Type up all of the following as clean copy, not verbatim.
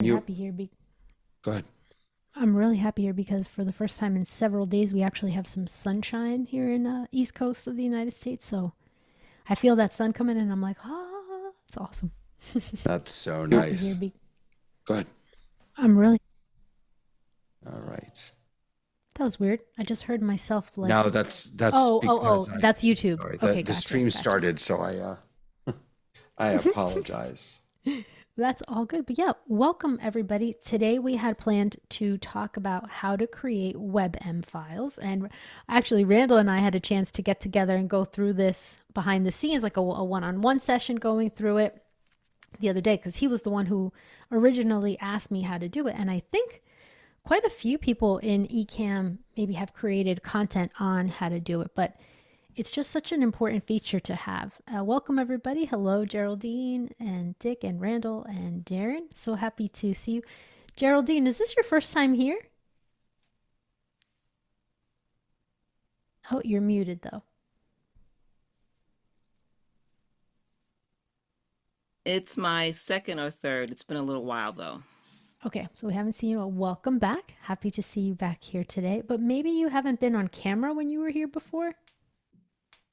You Happy here. go ahead. I'm really happy here because for the first time in several days, we actually have some sunshine here in East Coast of the United States. So I feel that sun coming in. I'm like, ah, it's awesome. That's so Happy here. nice. Go ahead. I'm really. All right. That was weird. I just heard myself Now like, that's oh. because I That's YouTube. sorry Okay, the gotcha, stream gotcha. started, so I apologize. That's all good. But yeah, welcome everybody. Today we had planned to talk about how to create WebM files. And actually, Randall and I had a chance to get together and go through this behind the scenes, like a one-on-one session going through it the other day, because he was the one who originally asked me how to do it. And I think quite a few people in Ecamm maybe have created content on how to do it, but it's just such an important feature to have. Welcome, everybody. Hello, Geraldine and Dick and Randall and Darren. So happy to see you. Geraldine, is this your first time here? Oh, you're muted though. It's my second or third. It's been a little while though. Okay, so we haven't seen you. Welcome back. Happy to see you back here today. But maybe you haven't been on camera when you were here before?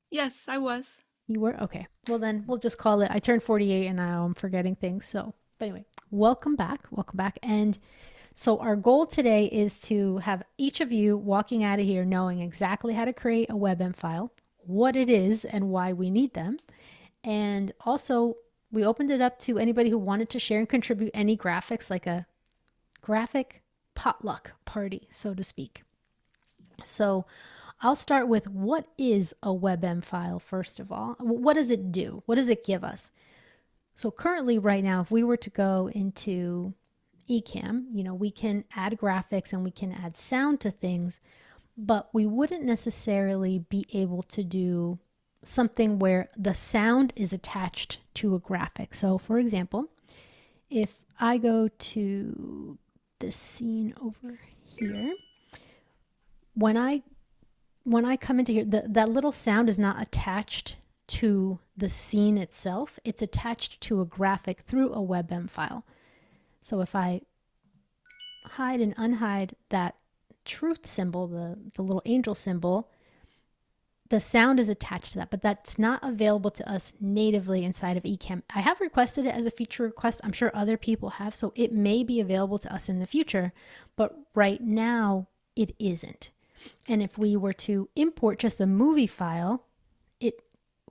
Yes, I was. You were? Okay. Well, then we'll just call it. I turned 48 and now I'm forgetting things. So, but anyway, welcome back. Welcome back. And so, our goal today is to have each of you walking out of here knowing exactly how to create a WebM file, what it is, and why we need them. And also, we opened it up to anybody who wanted to share and contribute any graphics, like a graphic potluck party, so to speak. So, I'll start with what is a WebM file, first of all? What does it do? What does it give us? So currently right now, if we were to go into Ecamm, we can add graphics and we can add sound to things, but we wouldn't necessarily be able to do something where the sound is attached to a graphic. So for example, if I go to this scene over here, when I come into here, that little sound is not attached to the scene itself. It's attached to a graphic through a WebM file. So if I hide and unhide that truth symbol, the little angel symbol, the sound is attached to that, but that's not available to us natively inside of Ecamm. I have requested it as a feature request. I'm sure other people have, so it may be available to us in the future, but right now it isn't. And if we were to import just a movie file,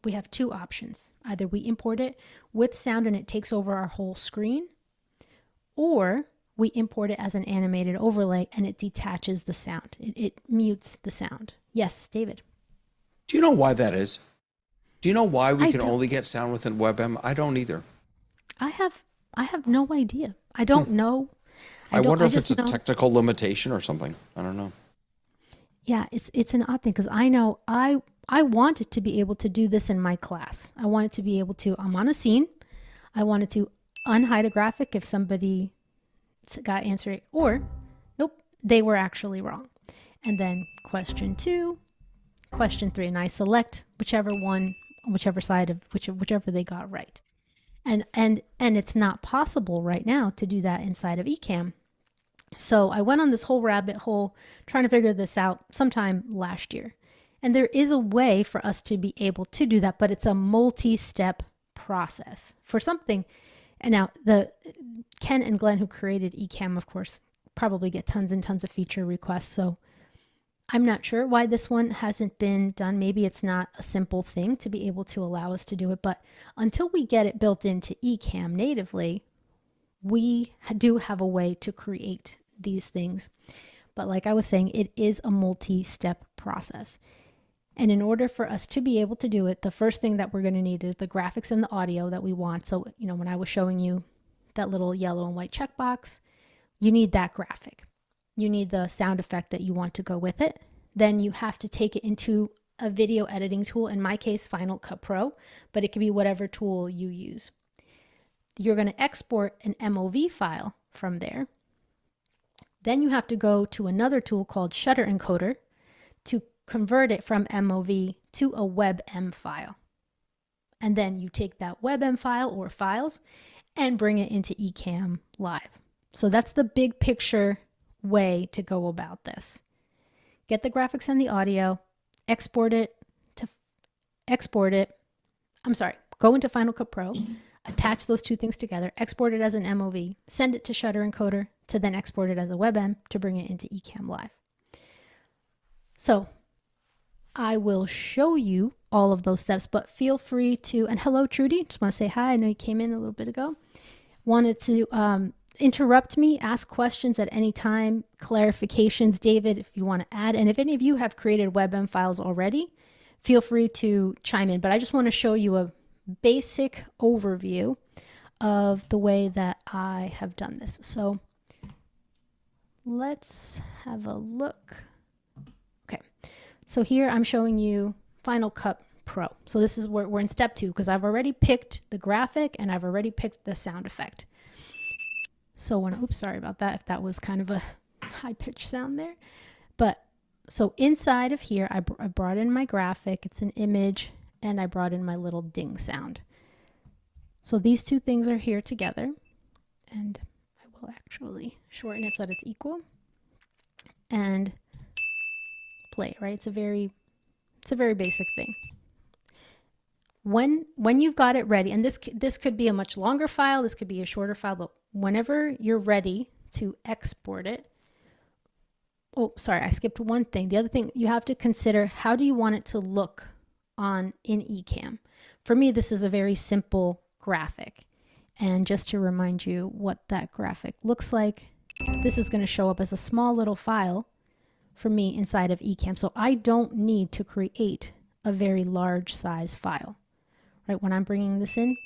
we have two options. Either we import it with sound and it takes over our whole screen, or we import it as an animated overlay and it detaches the sound. It mutes the sound. Yes, David. Do you know why that is? Do you know why we I can don't. only get sound within WebM? I don't either. I have no idea. I don't know. I I wonder if it's just a know. technical limitation or something. I don't know. Yeah, it's an odd thing because I know I wanted to be able to do this in my class. I wanted to be able to. I'm on a scene. I wanted to unhide a graphic if somebody got answered, or nope, they were actually wrong. And then question 2, question 3, and I select whichever one, whichever side of whichever they got right. And it's not possible right now to do that inside of Ecamm. So I went on this whole rabbit hole trying to figure this out sometime last year. And there is a way for us to be able to do that, but it's a multi-step process for something. And now the Ken and Glenn who created Ecamm, of course, probably get tons and tons of feature requests. So I'm not sure why this one hasn't been done. Maybe it's not a simple thing to be able to allow us to do it. But until we get it built into Ecamm natively, we do have a way to create these things. But like I was saying, it is a multi-step process. And in order for us to be able to do it, the first thing that we're going to need is the graphics and the audio that we want. So, when I was showing you that little yellow and white checkbox, you need that graphic. You need the sound effect that you want to go with it. Then you have to take it into a video editing tool, in my case, Final Cut Pro, but it can be whatever tool you use. You're going to export an MOV file from there. Then you have to go to another tool called Shutter Encoder to convert it from MOV to a WebM file. And then you take that WebM file or files and bring it into Ecamm Live. So that's the big picture way to go about this. Get the graphics and the audio, export it to go into Final Cut Pro, attach those two things together, export it as an MOV, send it to Shutter Encoder to then export it as a WebM to bring it into Ecamm Live. So I will show you all of those steps, but feel free to, and hello Trudy, just want to say hi. I know you came in a little bit ago. Wanted to interrupt me, ask questions at any time, clarifications, David, if you want to add. And if any of you have created WebM files already, feel free to chime in. But I just want to show you a basic overview of the way that I have done this. So let's have a look. Okay, so here I'm showing you Final Cut Pro. So this is where we're in step 2 because I've already picked the graphic and I've already picked the sound effect. So when, oops, sorry about that, if that was kind of a high pitched sound there. But so inside of here, I brought in my graphic, it's an image, and I brought in my little ding sound. So these two things are here together, and I will actually shorten it so that it's equal and play, right? It's a very basic thing. When you've got it ready, and this could be a much longer file, this could be a shorter file, but whenever you're ready to export it, oh, sorry, I skipped one thing. The other thing you have to consider, how do you want it to look in Ecamm? For me, this is a very simple graphic. And just to remind you what that graphic looks like, this is going to show up as a small little file for me inside of Ecamm. So I don't need to create a very large size file, right? When I'm bringing this in,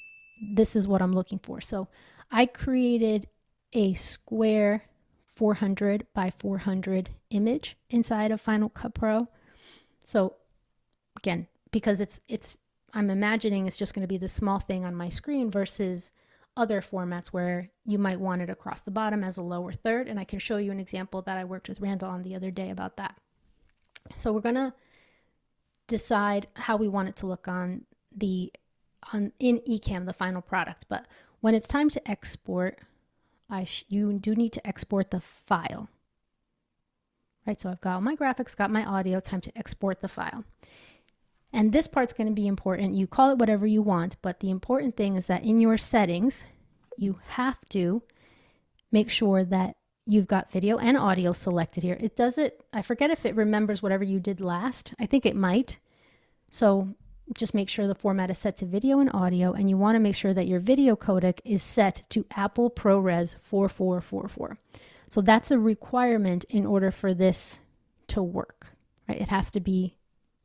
this is what I'm looking for. So I created a square 400 by 400 image inside of Final Cut Pro. So again, because I'm imagining it's just going to be this small thing on my screen versus other formats where you might want it across the bottom as a lower third. And I can show you an example that I worked with Randall on the other day about that. So we're going to decide how we want it to look in Ecamm, the final product. But when it's time to export, you do need to export the file, right? So I've got my graphics, got my audio, time to export the file. And this part's going to be important. You call it whatever you want, but the important thing is that in your settings, you have to make sure that you've got video and audio selected here. It does it, I forget if it remembers whatever you did last. I think it might. So just make sure the format is set to video and audio, and you want to make sure that your video codec is set to Apple ProRes 4444. So that's a requirement in order for this to work, right? It has to be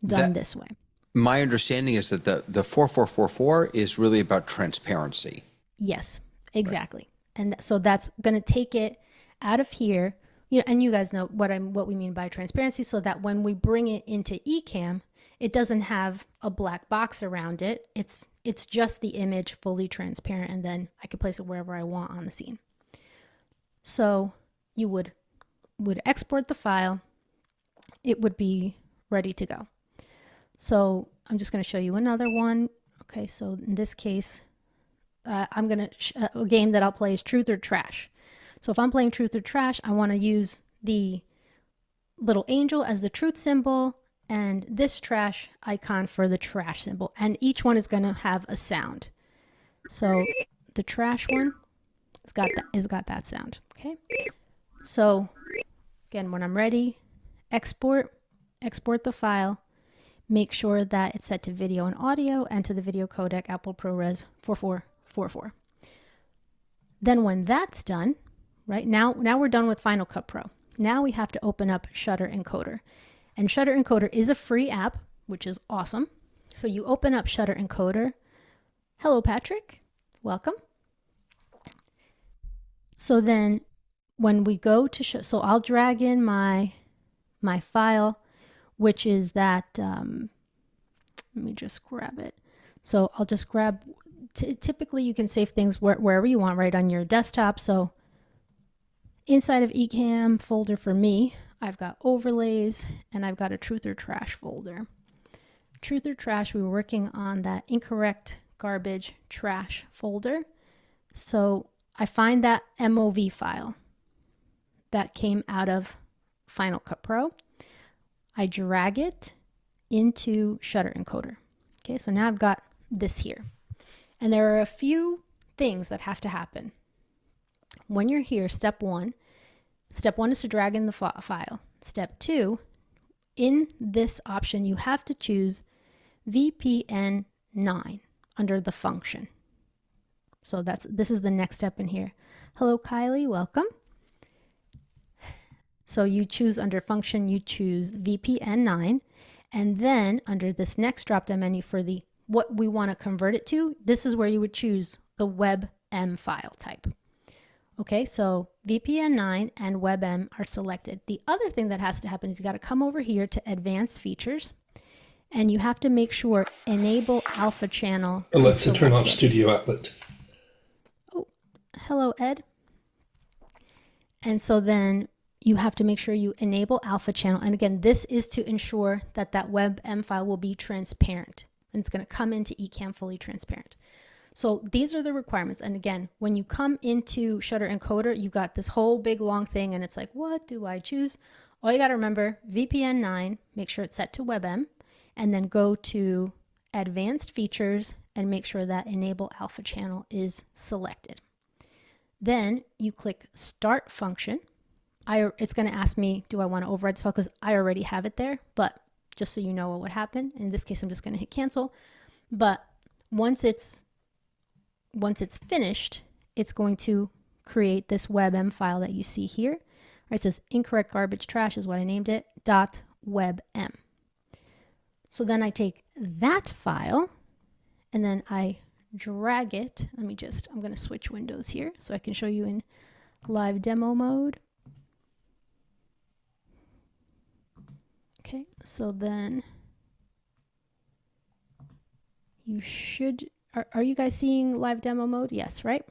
done this way. My understanding is that the 4444 is really about transparency. Yes, exactly. Right. And so that's going to take it out of here. You know, and you guys know what we mean by transparency, so that when we bring it into Ecamm, it doesn't have a black box around it. It's just the image fully transparent, and then I can place it wherever I want on the scene. So you would export the file. It would be ready to go. So I'm just going to show you another one. Okay, so in this case, I'm going to a game that I'll play is Truth or Trash. So if I'm playing Truth or Trash, I want to use the little angel as the truth symbol and this trash icon for the trash symbol. And each one is going to have a sound. So the trash one has got that sound. Okay. So again, when I'm ready, export the file. Make sure that it's set to video and audio and to the video codec Apple ProRes 4444. Then when that's done, right, now we're done with Final Cut Pro. Now we have to open up Shutter Encoder. And Shutter Encoder is a free app, which is awesome. So you open up Shutter Encoder. Hello, Patrick. Welcome. So then when we go to so I'll drag in my file, which is that, let me just grab it. So I'll just grab, typically you can save things wherever you want, right, on your desktop. So inside of Ecamm folder for me, I've got overlays and I've got a Truth or Trash folder. Truth or Trash, we were working on that incorrect garbage trash folder. So I find that MOV file that came out of Final Cut Pro. I drag it into Shutter Encoder. Okay, so now I've got this here. And there are a few things that have to happen. When you're here, step one is to drag in the file. Step 2, in this option, you have to choose VPN 9 under the function. So this is the next step in here. Hello, Kylie, welcome. So you choose under function, you choose VPN 9, and then under this next drop-down menu for the what we want to convert it to, this is where you would choose the WebM file type. Okay, so VPN 9 and WebM are selected. The other thing that has to happen is you got to come over here to Advanced Features, and you have to make sure Enable Alpha Channel. Alexa, turn off Studio Outlet. Oh, hello, Ed. And so then you have to make sure you enable Alpha Channel. And again, this is to ensure that that WebM file will be transparent. And it's going to come into Ecamm fully transparent. So these are the requirements. And again, when you come into Shutter Encoder, you got this whole big long thing and it's like, what do I choose? All you got to remember, VPN 9, make sure it's set to WebM, and then go to Advanced Features and make sure that Enable Alpha Channel is selected. Then you click Start Function. It's going to ask me, do I want to override this file? Because I already have it there, but just so you know what would happen. In this case, I'm just going to hit cancel. But once it's finished, it's going to create this WebM file that you see here. Right, it says incorrect garbage trash is what I named it, .webm. So then I take that file and then I drag it. I'm going to switch windows here so I can show you in live demo mode. Okay, so then you should, are you guys seeing live demo mode? Yes, right?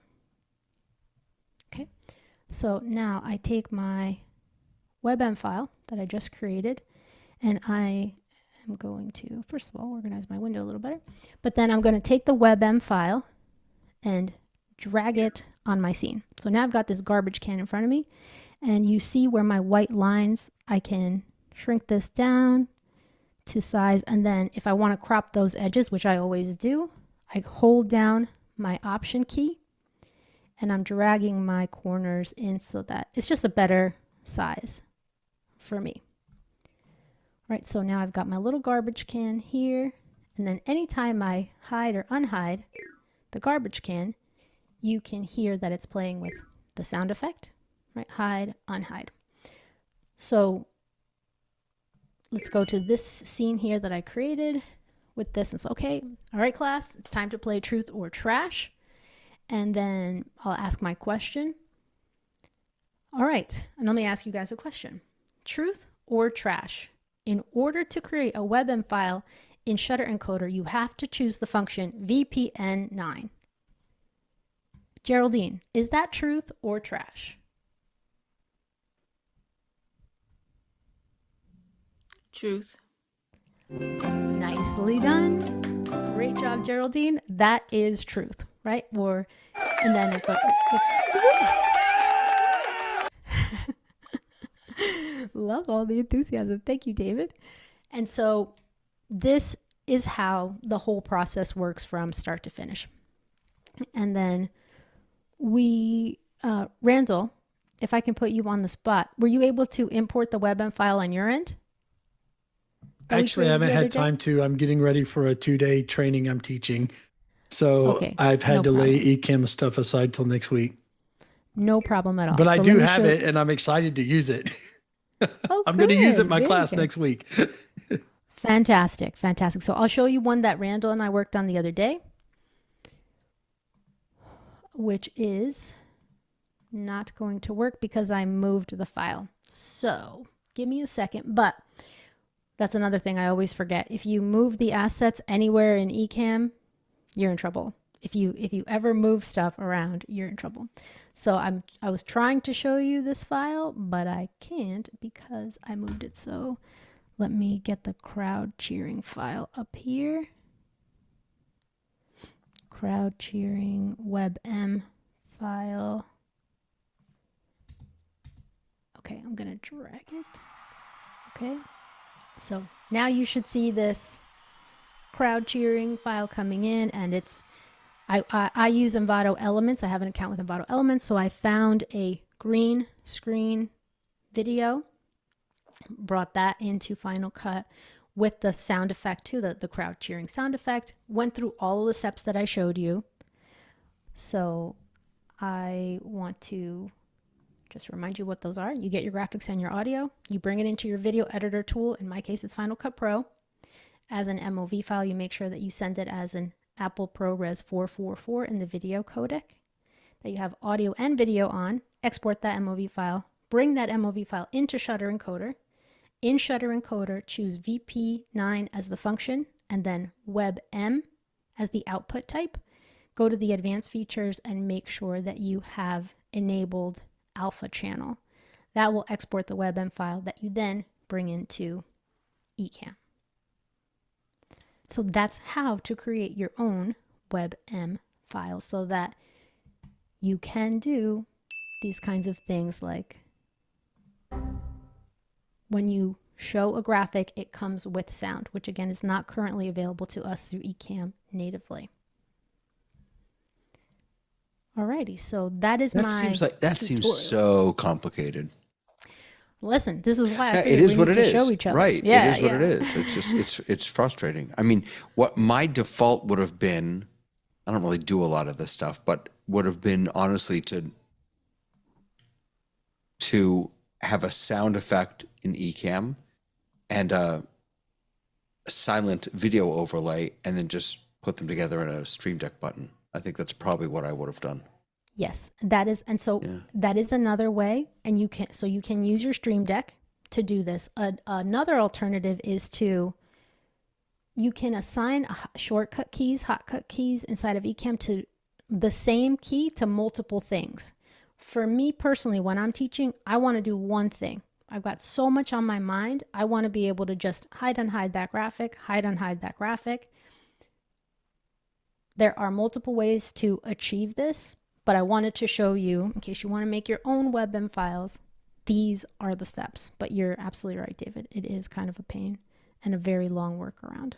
Okay, so now I take my WebM file that I just created and I am going to, first of all, organize my window a little better, but then I'm going to take the WebM file and drag it on my scene. So now I've got this garbage can in front of me and you see where my white lines, I can shrink this down to size, and then if I want to crop those edges, which I always do, I hold down my Option key and I'm dragging my corners in so that it's just a better size for me. Right, so now I've got my little garbage can here, and then anytime I hide or unhide the garbage can, you can hear that it's playing with the sound effect, right? Hide, unhide. So let's go to this scene here that I created with this and say, okay, all right, class, it's time to play truth or trash. And then I'll ask my question. All right, and let me ask you guys a question. Truth or trash? In order to create a WebM file in Shutter Encoder, you have to choose the function VPN9. Geraldine, is that truth or trash? Truth. Nicely done. Great job, Geraldine. That is truth, right? And then love all the enthusiasm. Thank you, David. And so this is how the whole process works from start to finish. And then Randall, if I can put you on the spot, were you able to import the WebM file on your end? Actually, I haven't had time to. I'm getting ready for a 2-day training I'm teaching. So okay, I've had to lay Ecamm stuff aside till next week. No problem at all. But I do have it and I'm excited to use it. I'm going to use it in my class next week. Fantastic. Fantastic. So I'll show you one that Randall and I worked on the other day, which is not going to work because I moved the file. So give me a second, but that's another thing I always forget. If you move the assets anywhere in Ecamm, you're in trouble. If you ever move stuff around, you're in trouble. So I was trying to show you this file, but I can't because I moved it. So let me get the crowd cheering file up here. Crowd cheering WebM file. Okay, I'm gonna drag it. Okay, so now you should see this crowd cheering file coming in, and I use Envato Elements. I have an account with Envato Elements, so I found a green screen video, brought that into Final Cut with the sound effect too, the crowd cheering sound effect, went through all of the steps that I showed you. So I want to just remind you what those are. You get your graphics and your audio, you bring it into your video editor tool. In my case, it's Final Cut Pro. As an MOV file, you make sure that you send it as an Apple ProRes 444 in the video codec, that you have audio and video on. Export that MOV file, bring that MOV file into Shutter Encoder. In Shutter Encoder, choose VP9 as the function and then WebM as the output type. Go to the advanced features and make sure that you have enabled alpha channel. That will export the WebM file that you then bring into Ecamm. So that's how to create your own WebM file so that you can do these kinds of things, like when you show a graphic, it comes with sound, which again is not currently available to us through Ecamm natively. Alrighty, so that is That seems so complicated. Listen, this is why I It is what it is. show each other. Right. Yeah, it is what it is. It's just it's frustrating. I mean, what my default would have been, I don't really do a lot of this stuff, but would have been honestly to have a sound effect in Ecamm and a silent video overlay, and then just put them together in a Stream Deck button. I think that's probably what I would have done. Yes, that is, and so that is another way, and you can use your Stream Deck to do this. Another alternative is you can assign shortcut keys, hotcut keys inside of Ecamm to the same key to multiple things. For me personally, when I'm teaching, I want to do one thing. I've got so much on my mind. I want to be able to just hide, unhide that graphic, hide, unhide that graphic. There are multiple ways to achieve this, but I wanted to show you, in case you want to make your own WebM files, these are the steps. But you're absolutely right, David. It is kind of a pain and a very long workaround.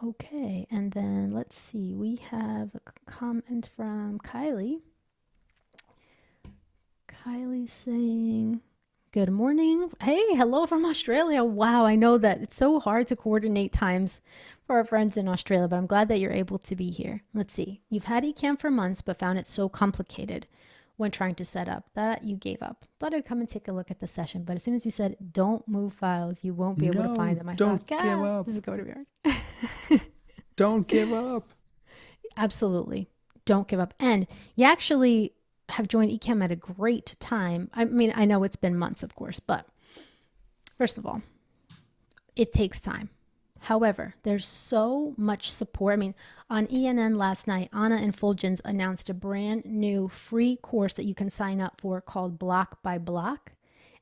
Okay, and then let's see. We have a comment from Kylie. Kylie's saying, good morning. Hey, hello from Australia. Wow, I know that it's so hard to coordinate times for our friends in Australia, but I'm glad that you're able to be here. Let's see. You've had Ecamm for months, but found it so complicated when trying to set up that you gave up. Thought I'd come and take a look at the session, but as soon as you said, don't move files, you won't be able to find them. I don't thought, give up. This is going to be hard. Don't give up. Absolutely. Don't give up. And you actually have joined Ecamm at a great time. I mean, I know it's been months, of course, but first of all, it takes time. However, there's so much support. I mean, on ENN last night, Anna and Fulgens announced a brand new free course that you can sign up for called Block by Block.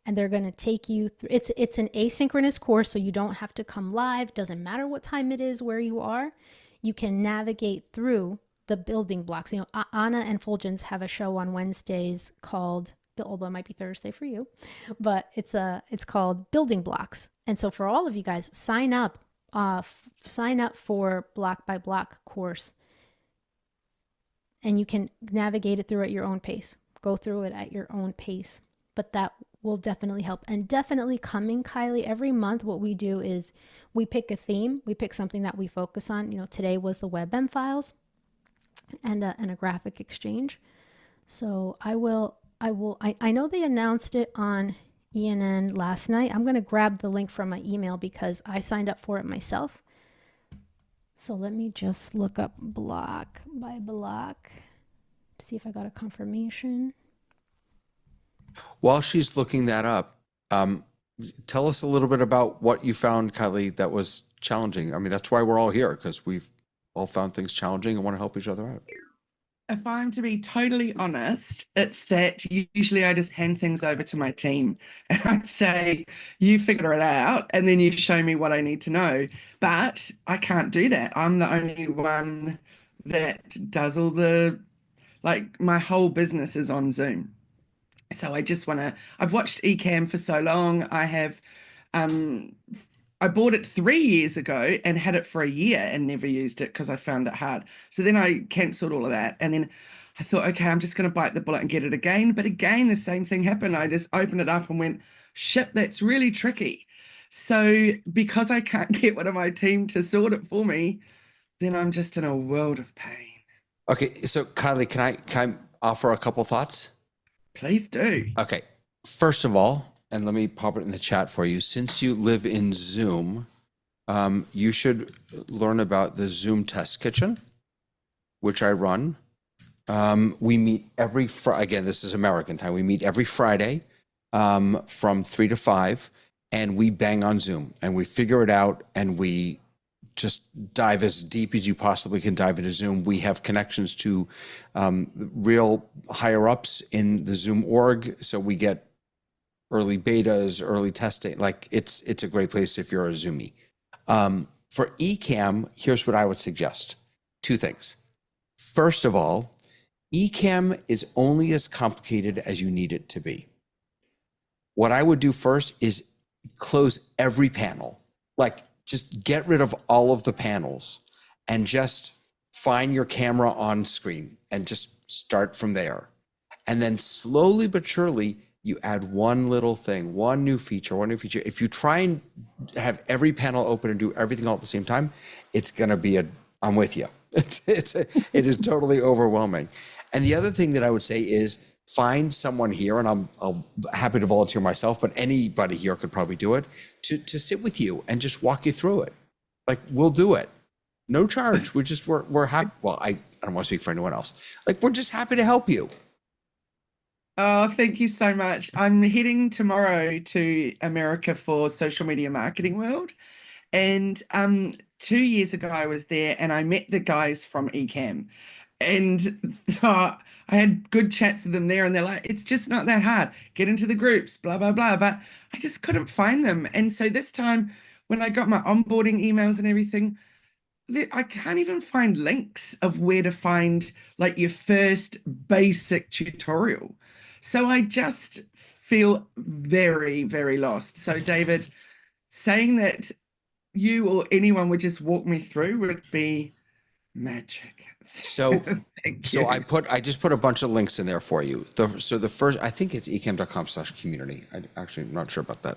And they're going to take you through, it's an asynchronous course, so you don't have to come live. Doesn't matter what time it is, where you are. You can navigate through the building blocks. You know, Anna and Fulgens have a show on Wednesdays called, although it might be Thursday for you, but it's called Building Blocks. And so for all of you guys, sign up for Block by Block course, and you can navigate it through at your own pace. Go through it at your own pace, but that will definitely help. And definitely coming, Kylie, every month what we do is we pick a theme. We pick something that we focus on. You know, today was the WebM files and a graphic exchange. So I know they announced it on ENN last night. I'm going to grab the link from my email because I signed up for it myself. So let me just look up Block by Block to see if I got a confirmation. While she's looking that up, tell us a little bit about what you found, Kylie, that was challenging. I mean, that's why we're all here, because we've all found things challenging and want to help each other out. If I'm to be totally honest, it's that usually I just hand things over to my team and I say, you figure it out, and then you show me what I need to know. But I can't do that. I'm the only one that does all the, like, my whole business is on Zoom. So I just want to, I've watched Ecamm for so long. Um, I bought it 3 years ago and had it for a year and never used it because I found it hard. So then I cancelled all of that. And then I thought, okay, I'm just going to bite the bullet and get it again. But again, the same thing happened. I just opened it up and went, shit, that's really tricky. So because I can't get one of my team to sort it for me, then I'm just in a world of pain. Okay, so Kylie, can I offer a couple thoughts? Please do. Okay, first of all, and let me pop it in the chat for you. Since you live in Zoom, you should learn about the Zoom Test Kitchen, which I run. We meet every again, this is American time. We meet every Friday from 3 to 5, and we bang on Zoom and we figure it out, and we just dive as deep as you possibly can dive into Zoom. We have connections to real higher ups in the Zoom org, so we get early betas, early testing. Like it's a great place if you're a Zoomie. For Ecamm, here's what I would suggest. 2 things. First of all, Ecamm is only as complicated as you need it to be. What I would do first is close every panel. Like, just get rid of all of the panels and just find your camera on screen and just start from there. And then slowly but surely, you add one little thing, one new feature. If you try and have every panel open and do everything all at the same time, it's going to be I'm with you. It is totally overwhelming. And the other thing that I would say is find someone here, and I'm happy to volunteer myself, but anybody here could probably do it, to sit with you and just walk you through it. Like, we'll do it. No charge. We're happy. Well, I don't want to speak for anyone else. Like, we're just happy to help you. Oh, thank you so much. I'm heading tomorrow to America for Social Media Marketing World. And 2 years ago, I was there and I met the guys from Ecamm. And I had good chats with them there, and they're like, it's just not that hard. Get into the groups, blah, blah, blah. But I just couldn't find them. And so this time, when I got my onboarding emails and everything, I can't even find links of where to find like your first basic tutorial. So I just feel very, very lost. So David, saying that you or anyone would just walk me through would be magic. So, Thank you. I just put a bunch of links in there for you. So the first, I think it's ecamm.com/community. I'm not sure about that.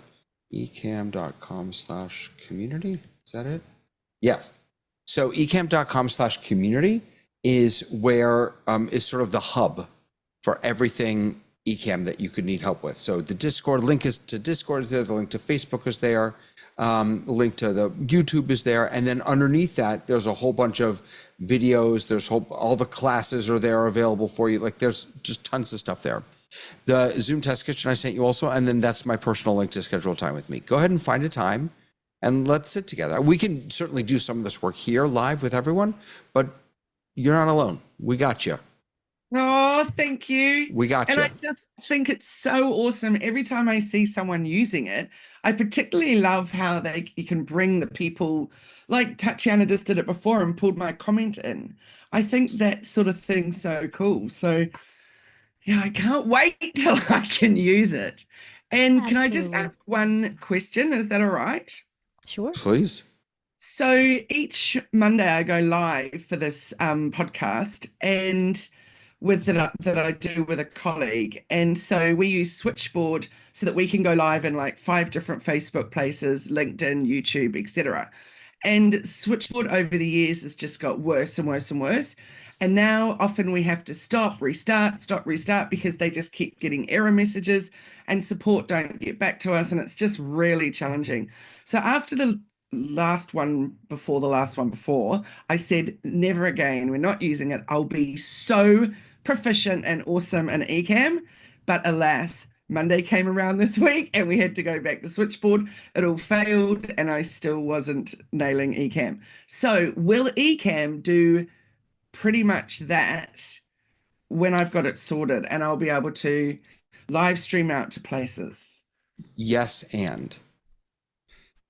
ecamm.com/community. Is that it? Yes. So ecamm.com/community is where is sort of the hub for everything Ecamm that you could need help with. So the Discord link is to Discord is there. The link to Facebook is there. The link to the YouTube is there. And then underneath that, there's a whole bunch of videos. All the classes are there available for you. Like, there's just tons of stuff there. The Zoom Test Kitchen I sent you also, and then that's my personal link to schedule time with me. Go ahead and find a time and let's sit together. We can certainly do some of this work here live with everyone, but you're not alone. We got you. Oh, thank you. We got you. And I just think it's so awesome. Every time I see someone using it, I particularly love how you can bring the people, like Tatiana just did it before and pulled my comment in. I think that sort of thing's so cool. So yeah, I can't wait till I can use it. And can I just ask one question? Is that all right? Sure. Please. So each Monday I go live for this podcast, and that I do with a colleague. And so we use Switchboard so that we can go live in like 5 different Facebook places, LinkedIn, YouTube, etc. And Switchboard over the years has just got worse and worse and worse. And now often we have to stop, restart because they just keep getting error messages and support don't get back to us. And it's just really challenging. So after the last one before, I said, never again. We're not using it. I'll be so proficient and awesome in Ecamm. But alas, Monday came around this week and we had to go back to Switchboard. It all failed and I still wasn't nailing Ecamm. So will Ecamm do pretty much that when I've got it sorted and I'll be able to live stream out to places? Yes, and.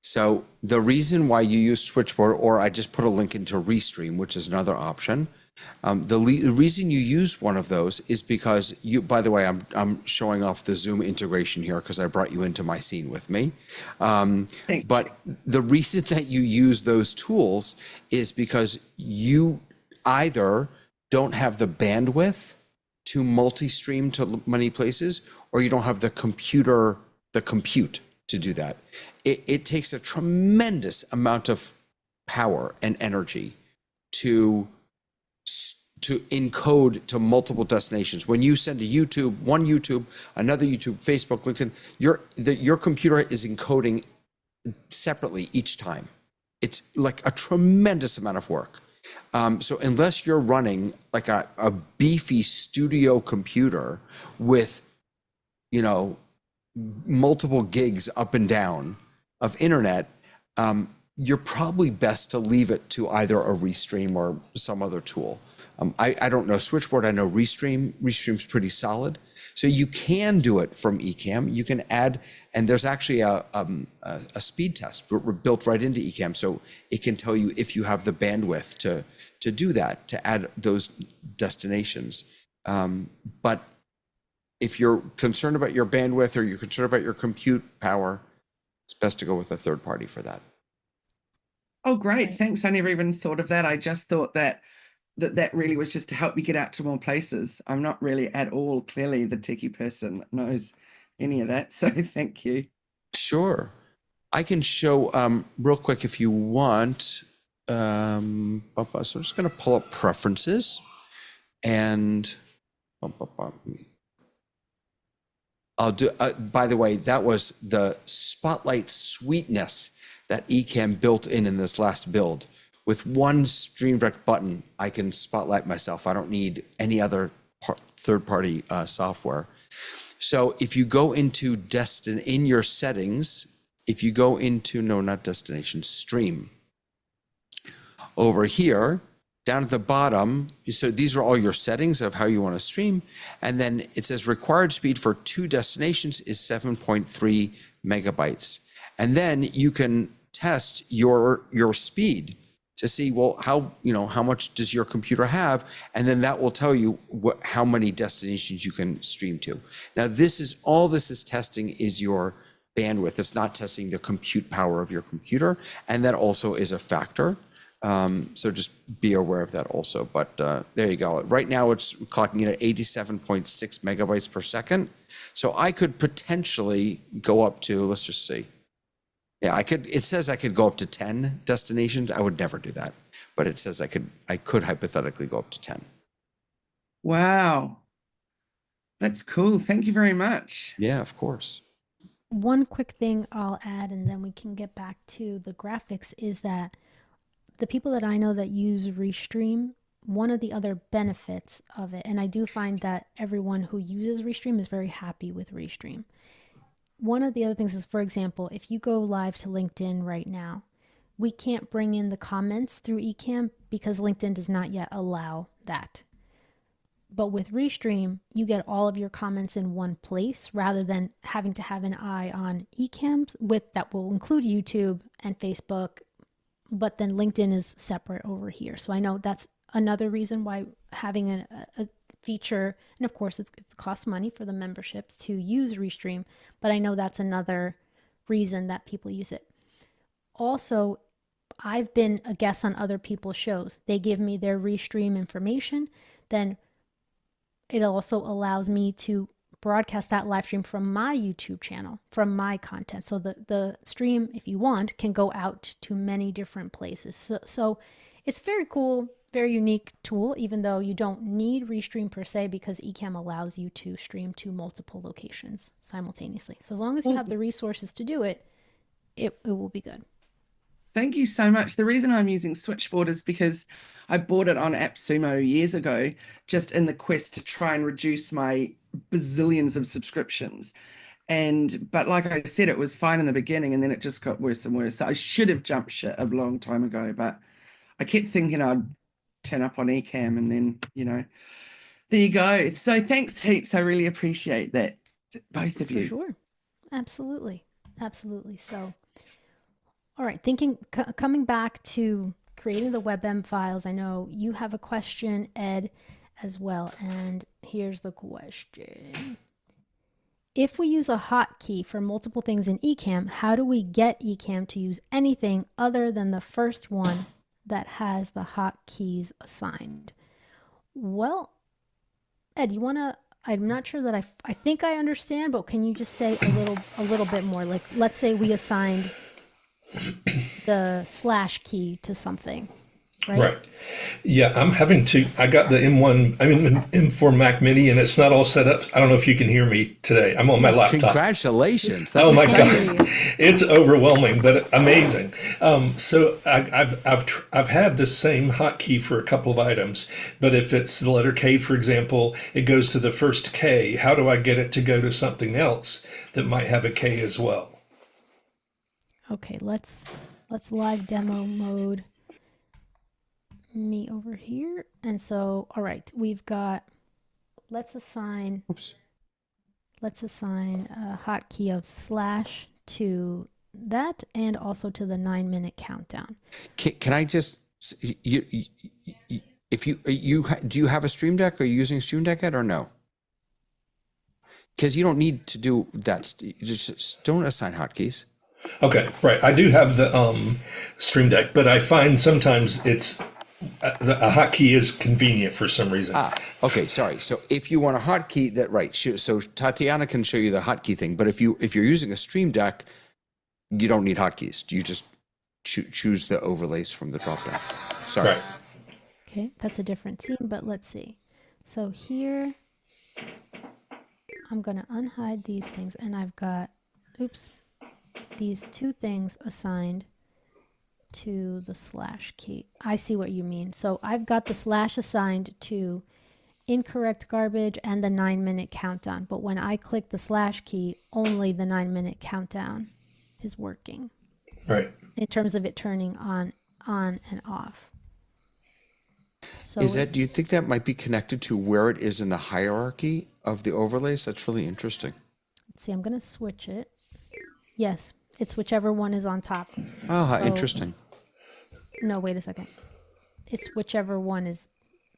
So the reason why you use Switchboard, or I just put a link into Restream, which is another option, The reason you use one of those is because you, by the way, I'm showing off the Zoom integration here because I brought you into my scene with me. But the reason that you use those tools is because you either don't have the bandwidth to multi-stream to many places, or you don't have the compute to do that. It takes a tremendous amount of power and energy to encode to multiple destinations. When you send a one YouTube, another YouTube, Facebook, LinkedIn, your computer is encoding separately each time. It's like a tremendous amount of work. So unless you're running like a beefy studio computer with, multiple gigs up and down of internet, you're probably best to leave it to either a Restream or some other tool. I don't know Switchboard. I know Restream. Restream's pretty solid. So you can do it from Ecamm. You can add, and there's actually a speed test built right into Ecamm, so it can tell you if you have the bandwidth to do that, to add those destinations. But if you're concerned about your bandwidth or you're concerned about your compute power, it's best to go with a third party for that. Oh, great. Right. Thanks. I never even thought of that. I just thought that really was just to help me get out to more places. I'm not really at all clearly the techie person that knows any of that. So thank you. Sure. I can show real quick if you want. So I'm just going to pull up preferences and I'll do, by the way, that was the spotlight sweetness that Ecamm built in this last build. With one Stream Deck button, I can spotlight myself. I don't need any other third-party software. So if you go into in your settings, if you go into, no, not destination, stream. Over here, down at the bottom, so these are all your settings of how you want to stream. And then it says required speed for 2 destinations is 7.3 megabytes. And then you can test your speed to see, well, how much does your computer have? And then that will tell you how many destinations you can stream to. Now, all this is testing is your bandwidth. It's not testing the compute power of your computer. And that also is a factor. So just be aware of that also. But there you go. Right now it's clocking in at 87.6 megabytes per second. So I could potentially go up to, let's just see. Yeah, it says I could go up to 10 destinations. I would never do that, but it says I could hypothetically go up to 10. Wow. That's cool. Thank you very much. Yeah, of course. One quick thing I'll add, and then we can get back to the graphics, is that the people that I know that use Restream, one of the other benefits of it, and I do find that everyone who uses Restream is very happy with Restream. One of the other things is, for example, if you go live to LinkedIn right now, we can't bring in the comments through Ecamm because LinkedIn does not yet allow that. But with Restream, you get all of your comments in one place rather than having to have an eye on Ecamm that will include YouTube and Facebook, but then LinkedIn is separate over here. So I know that's another reason why having a feature, and of course it costs money for the memberships to use Restream, but I know that's another reason that people use it. Also, I've been a guest on other people's shows. They give me their Restream information, then it also allows me to broadcast that live stream from my YouTube channel, from my content. So the stream, if you want, can go out to many different places. So it's very cool, very unique tool, even though you don't need Restream per se, because Ecamm allows you to stream to multiple locations simultaneously. So as long as you have the resources to do it, it will be good. Thank you so much. The reason I'm using Switchboard is because I bought it on AppSumo years ago, just in the quest to try and reduce my bazillions of subscriptions. But like I said, it was fine in the beginning and then it just got worse and worse. So I should have jumped shit a long time ago, but I kept thinking I'd turn up on Ecamm and then, there you go. So thanks heaps. I really appreciate that, both of you. For sure. Absolutely. Absolutely. So, all right, coming back to creating the WebM files. I know you have a question, Ed, as well. And here's the question. If we use a hotkey for multiple things in Ecamm, how do we get Ecamm to use anything other than the first one that has the hotkeys assigned? Well, Ed, you want to, I'm not sure that I think I understand, but can you just say a little bit more? Like, let's say we assigned the slash key to something, right? Yeah, I got the M1, I'm in the M4 Mac Mini, and it's not all set up. I don't know if you can hear me today. I'm on my laptop. Congratulations. That's Oh my exciting. God. It's overwhelming, but amazing. So I've had the same hotkey for a couple of items, but if it's the letter K, for example, it goes to the first K. How do I get it to go to something else that might have a K as well? Okay, let's live demo mode me over here. And so, all right, we've got, let's assign a hotkey of slash to that and also to the 9-minute countdown. Can I just, if you do you have a Stream Deck? Are you using Stream Deck yet or no? Because you don't need to do that. Just don't assign hotkeys. Okay, right. I do have the Stream Deck, but I find sometimes it's a hotkey is convenient for some reason. Okay, sorry. So if you want a hotkey, so Tatiana can show you the hotkey thing. But if you're using a Stream Deck, you don't need hotkeys. You just choose the overlays from the dropdown. Sorry. Right. Okay, that's a different scene, but let's see. So here, I'm gonna unhide these things, and I've got, these two things assigned to the slash key. I see what you mean. So I've got the slash assigned to incorrect garbage and the 9-minute countdown. But when I click the slash key, only the 9-minute countdown is working. Right. In terms of it turning on and off. So Do you think that might be connected to where it is in the hierarchy of the overlays? That's really interesting. Let's see, I'm going to switch it. Yes, it's whichever one is on top. Oh, how So- interesting. No, wait a second. It's whichever one is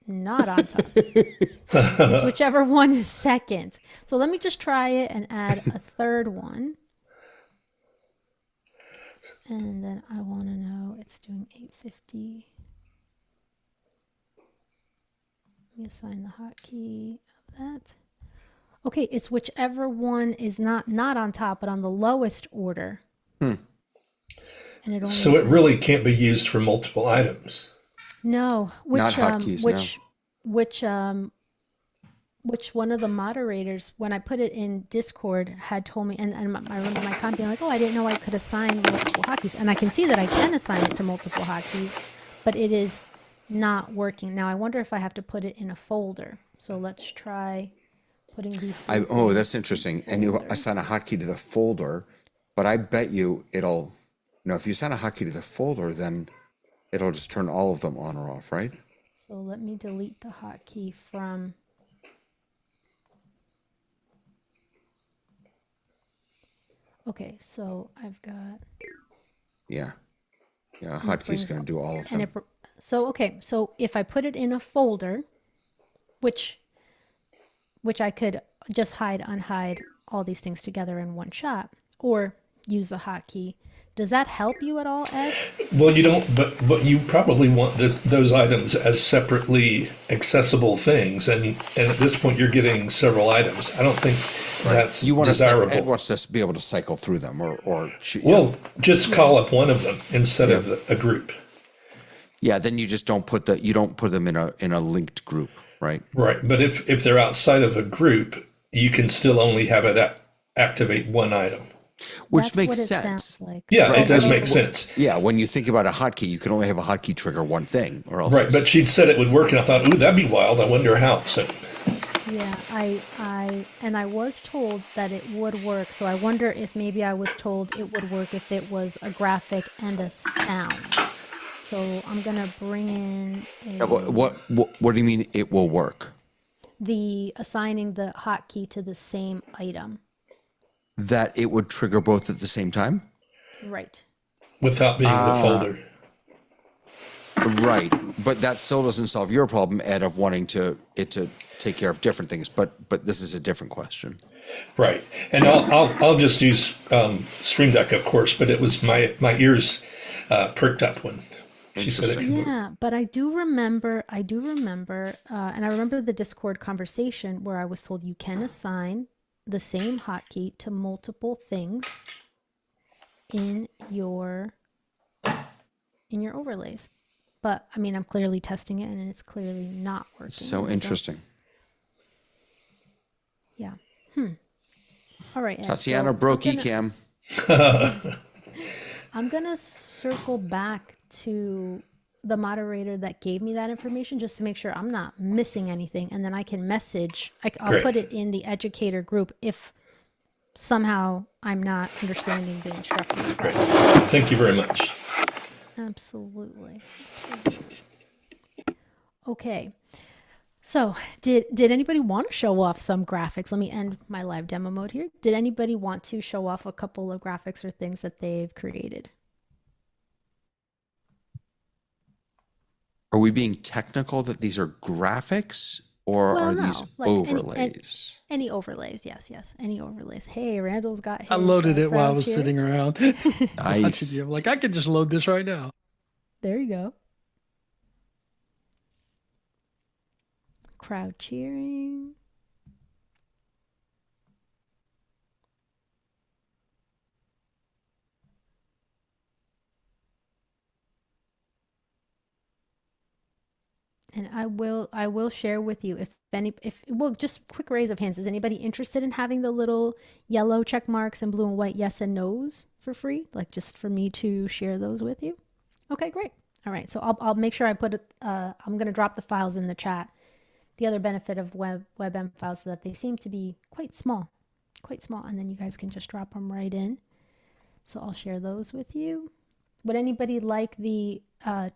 not on top. It's whichever one is second. So let me just try it and add a third one. And then I want to know it's doing 850. Let me assign the hotkey of that. Okay, it's whichever one is not on top, but on the lowest order. And it only So it really can't be used for multiple items. No, Not hotkeys, which one of the moderators, when I put it in Discord, had told me, and I remember my comment being like, oh, I didn't know I could assign multiple hotkeys. And I can see that I can assign it to multiple hotkeys, but it is not working. Now, I wonder if I have to put it in a folder. So let's try putting these. That's interesting. And you assign a hotkey to the folder, but I bet you if you assign a hotkey to the folder, then it'll just turn all of them on or off, right? So let me delete the hotkey from. Okay, so I've got. Yeah, a hotkey's going to do all of them. So if I put it in a folder, which I could just unhide all these things together in one shot, or use the hotkey. Does that help you at all, Ed? Well, you don't, but you probably want those items as separately accessible things, and at this point you're getting several items. I don't think that's desirable. Ed wants us to be able to cycle through them, just call up one of them instead of a group. Yeah, then you just don't put them in a linked group, right? Right, but if they're outside of a group, you can still only have it activate one item. Which That's makes what it sense. sounds like. Yeah, it does make sense. Yeah, when you think about a hotkey, you can only have a hotkey trigger one thing, or else. Right, but she'd said it would work, and I thought, ooh, that'd be wild. I wonder how. So. Yeah, I was told that it would work. So I wonder if maybe I was told it would work if it was a graphic and a sound. So I'm gonna bring in What do you mean it will work? the assigning the hotkey to the same item. That it would trigger both at the same time? Right. Without being the folder. Right. But that still doesn't solve your problem, Ed, of wanting it to take care of different things. But this is a different question. Right. And I'll just use Stream Deck, of course, but it was my ears perked up when she said it. Yeah, but I do remember, and I remember the Discord conversation where I was told you can assign the same hotkey to multiple things in your overlays. But I mean, I'm clearly testing it, and it's clearly not working. So interesting. Yeah. All right, Ed, Tatiana so broke Ecamm. I'm gonna circle back to the moderator that gave me that information just to make sure I'm not missing anything, and then I can message. I'll Great. put it in the educator group if somehow I'm not understanding the instructions. Great. Thank you very much. Absolutely. Okay. So did anybody want to show off some graphics? Let me end my live demo mode here. Did anybody want to show off a couple of graphics or things that they've created? Are we being technical that these are graphics, or Well, are no, these like overlays? Any overlays? Yes, any overlays. Hey, Randall's got his. I loaded it while I was here. sitting around. Nice. I'm like, I could just load this right now. There you go. Crowd cheering. And I will share with you just quick raise of hands. Is anybody interested in having the little yellow check marks and blue and white yes and no's for free? Like just for me to share those with you? Okay, great. All right, so I'll make sure I put it. I'm gonna drop the files in the chat. The other benefit of WebM files is that they seem to be quite small, and then you guys can just drop them right in. So I'll share those with you. Would anybody like the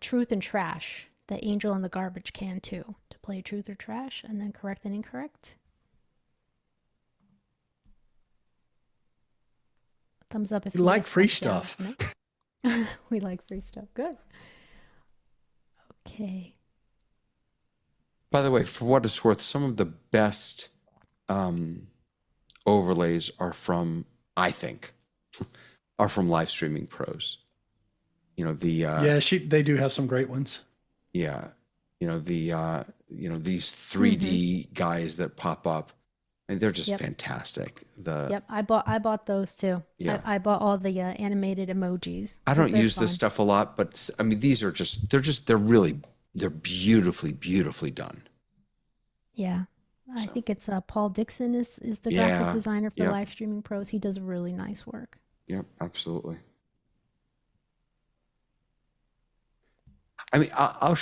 truth and trash? The angel and the garbage can too, to play truth or trash and then correct and incorrect. Thumbs up if We you like yes, free thumbs down stuff. if no. We like free stuff. Good. Okay. By the way, for what it's worth, some of the best overlays are from, I think, are from Live Streaming Pros. You know, They do have some great ones. Yeah. You know, these 3D guys that pop up, and they're just fantastic. Yep, I bought those too. Yeah. I bought all the animated emojis. I don't use fun. this stuff a lot, but I mean, these are they're beautifully done. Yeah. I think it's Paul Dixon is the Yeah, graphic designer for yep. Live Streaming Pros. He does really nice work. Yep, absolutely. I mean, I'll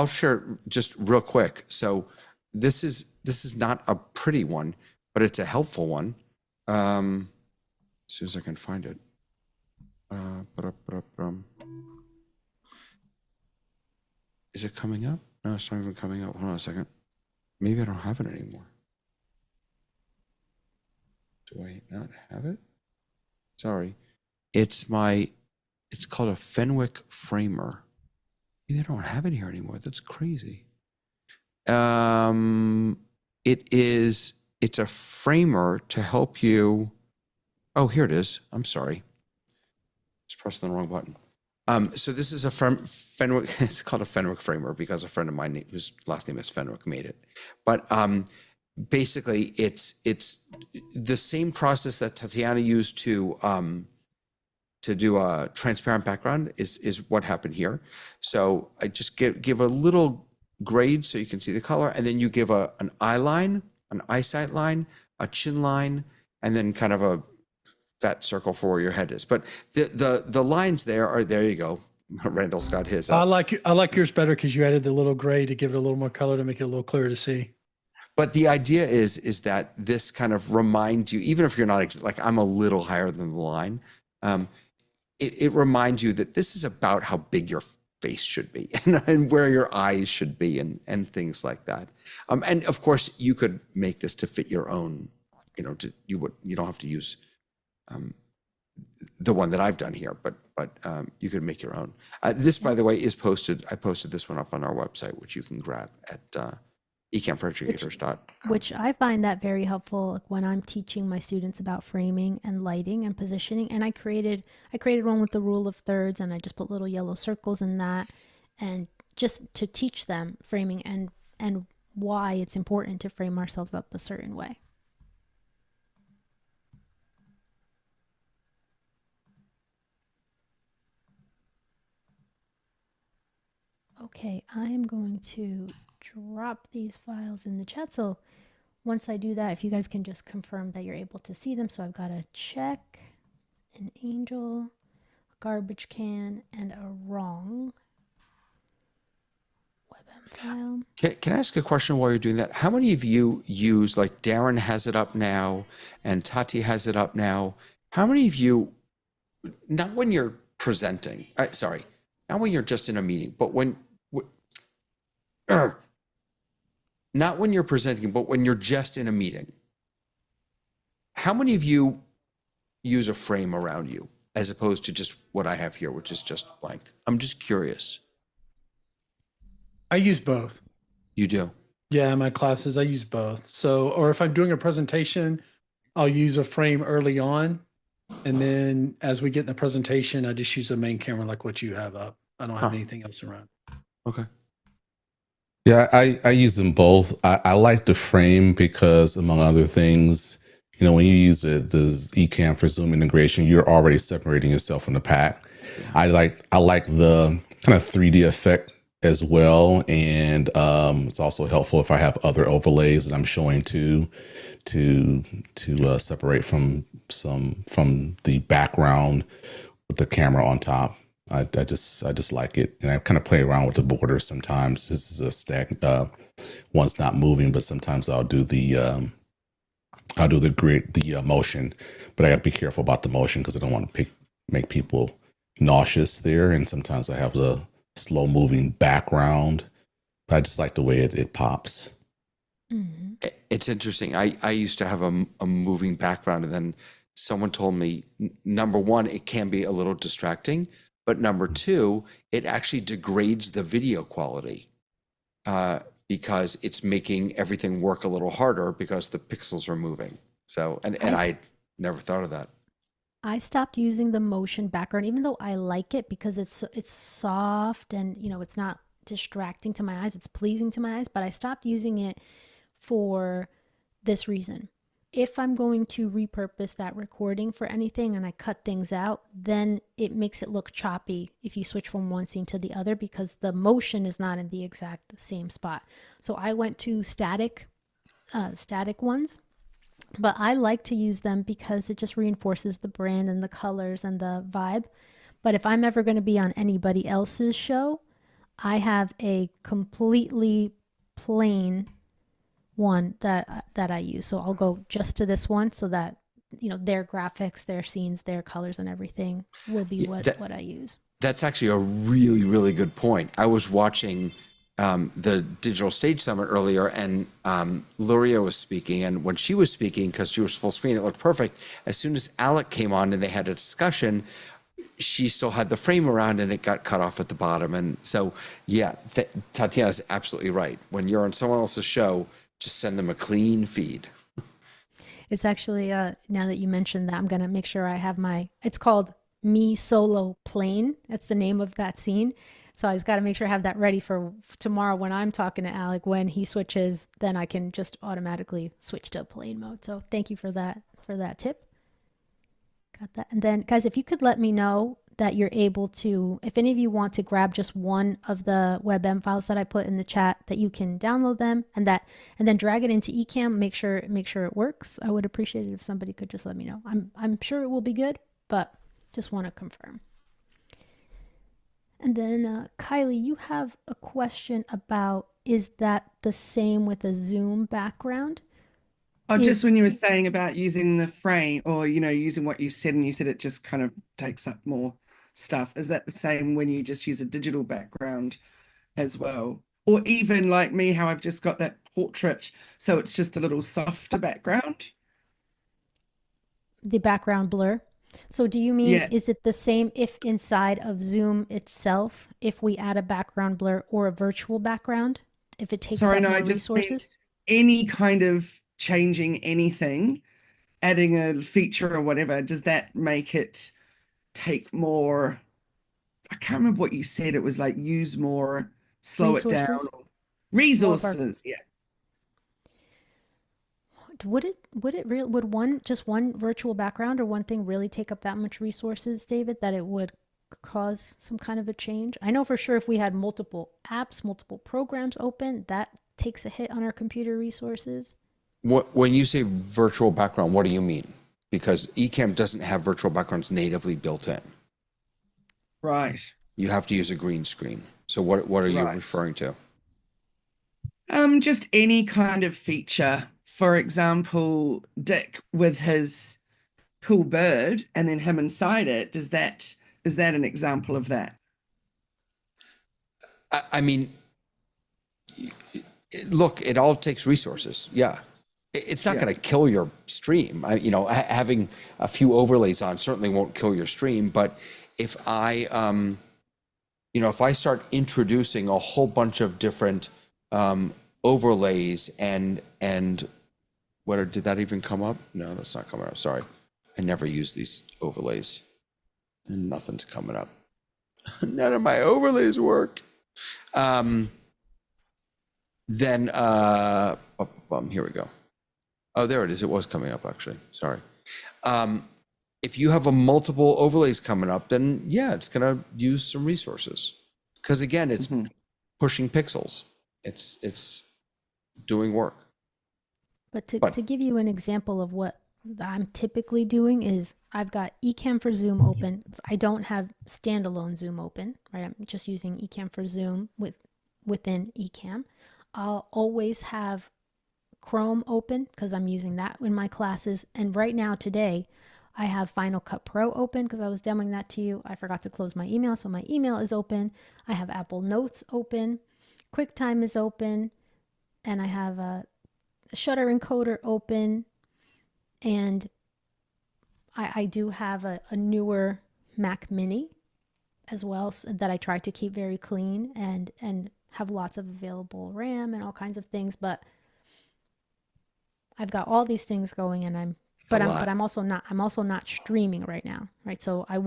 share just real quick. So this is not a pretty one, but it's a helpful one. As soon as I can find it. Is it coming up? No, it's not even coming up. Hold on a second. Maybe I don't have it anymore. Do I not have it? Sorry. It's called a Fenwick framer. Maybe I don't have it here anymore. That's crazy. It's a framer to help you. Oh, here it is. I'm sorry. Just pressing the wrong button. So this is a Fenwick. It's called a Fenwick framer because a friend of mine whose last name is Fenwick made it. But basically, it's the same process that Tatiana used to do a transparent background is what happened here. So I just give a little grade so you can see the color, and then you give an eye line, an eyesight line, a chin line, and then kind of a fat circle for where your head is. But the lines there you go. Randall's got his. I like yours better because you added the little gray to give it a little more color to make it a little clearer to see. But the idea is that this kind of reminds you, even if you're not like I'm a little higher than the line, it reminds you that this is about how big your face should be and where your eyes should be and things like that. And of course, you could make this to fit your own. You don't have to use the one that I've done here, but but you could make your own. This, by the way, is posted. I posted this one up on our website, which you can grab at ecammforeducators.com. Which I find that very helpful, like when I'm teaching my students about framing and lighting and positioning. And I created one with the rule of thirds, and I just put little yellow circles in that, and just to teach them framing and why it's important to frame ourselves up a certain way. Okay, I am going to drop these files in the chat. So once I do that, if you guys can just confirm that you're able to see them. So I've got a check, an angel, a garbage can, and a wrong WebM file. Can I ask a question while you're doing that? How many of you use, like Darren has it up now and Tati has it up now? How many of you, not when you're presenting, not when you're just in a meeting, but not when you're presenting, but when you're just in a meeting, how many of you use a frame around you as opposed to just what I have here, which is just blank? I'm just curious. I use both. You do? Yeah, in my classes, I use both. So, or if I'm doing a presentation, I'll use a frame early on. And then as we get in the presentation, I just use the main camera like what you have up. I don't have anything else around. Okay. Yeah, I use them both. I like the frame because, among other things, when you use the Ecamm for Zoom integration, you're already separating yourself from the pack. I like the kind of 3D effect as well, and it's also helpful if I have other overlays that I'm showing to separate from the background with the camera on top. I just like it, and I kind of play around with the borders sometimes. This is a stack. One's not moving, but sometimes I'll do the grid, the motion. But I got to be careful about the motion because I don't want to make people nauseous there. And sometimes I have the slow moving background. But I just like the way it pops. Mm-hmm. It's interesting. I used to have a moving background, and then someone told me, number one, it can be a little distracting. But number two, it actually degrades the video quality because it's making everything work a little harder because the pixels are moving. So, and I never thought of that. I stopped using the motion background, even though I like it because it's soft and it's not distracting to my eyes. It's pleasing to my eyes, but I stopped using it for this reason. If I'm going to repurpose that recording for anything and I cut things out, then it makes it look choppy if you switch from one scene to the other because the motion is not in the exact same spot. So I went to static ones, but I like to use them because it just reinforces the brand and the colors and the vibe. But if I'm ever going to be on anybody else's show, I have a completely plain one that I use. So I'll go just to this one so that their graphics, their scenes, their colors and everything will be what I use. That's actually a really, really good point. I was watching the Digital Stage Summit earlier, and Luria was speaking, and when she was speaking, because she was full screen, it looked perfect. As soon as Alec came on and they had a discussion, she still had the frame around and it got cut off at the bottom. And so, yeah, Tatiana's absolutely right. When you're on someone else's show, just send them a clean feed. It's actually, now that you mentioned that, I'm going to make sure I have it's called Me Solo Plane. That's the name of that scene. So I just got to make sure I have that ready for tomorrow when I'm talking to Alec. When he switches, then I can just automatically switch to plane mode. So thank you for that tip. Got that. And then guys, if you could let me know that you're able to, if any of you want to grab just one of the WebM files that I put in the chat, that you can download them and then drag it into Ecamm, make sure it works. I would appreciate it if somebody could just let me know. I'm sure it will be good, but just want to confirm. And then Kylie, you have a question about, is that the same with a Zoom background? Oh, just when you were saying about using the frame or, using what you said, and you said it just kind of takes up more stuff. Is that the same when you just use a digital background as well? Or even like me, how I've just got that portrait, so it's just a little softer background? The background blur? So do you mean, Yeah. is it the same if inside of Zoom itself, if we add a background blur or a virtual background, if it takes Sorry, up no, I more just meant resources? any kind of changing anything, adding a feature or whatever, does that make it take more? I can't remember what you said. It was like use more, slow it down, Resources? or More of our, resources. Yeah. would one, just one virtual background or one thing really take up that much resources, David, that it would cause some kind of a change? I know for sure if we had multiple apps, multiple programs open, that takes a hit on our computer resources. When you say virtual background, what do you mean? Because Ecamm doesn't have virtual backgrounds natively built in. Right. You have to use a green screen. So what are you Right. referring to? Just any kind of feature. For example, Dick with his cool bird and then him inside it. Is that an example of that? I mean, look, it all takes resources. Yeah. It's not Yeah. going to kill your stream. Having a few overlays on certainly won't kill your stream. But if if I start introducing a whole bunch of different overlays and did that even come up? No, that's not coming up. Sorry. I never use these overlays and nothing's coming up. None of my overlays work. Then here we go. Oh, there it is. It was coming up actually. Sorry. If you have a multiple overlays coming up, then yeah, it's going to use some resources. Because again, it's pushing pixels. It's doing work. But to give you an example of what I'm typically doing is I've got Ecamm for Zoom open. So I don't have standalone Zoom open, right? I'm just using Ecamm for Zoom within Ecamm. I'll always have Chrome open because I'm using that in my classes. And right now today, I have Final Cut Pro open because I was demoing that to you. I forgot to close my email, so my email is open. I have Apple Notes open. QuickTime is open. And I have a Shutter Encoder open. And I do have a newer Mac Mini as well that I try to keep very clean and have lots of available RAM and all kinds of things. But I've got all these things going, and I'm also not streaming right now, right? So I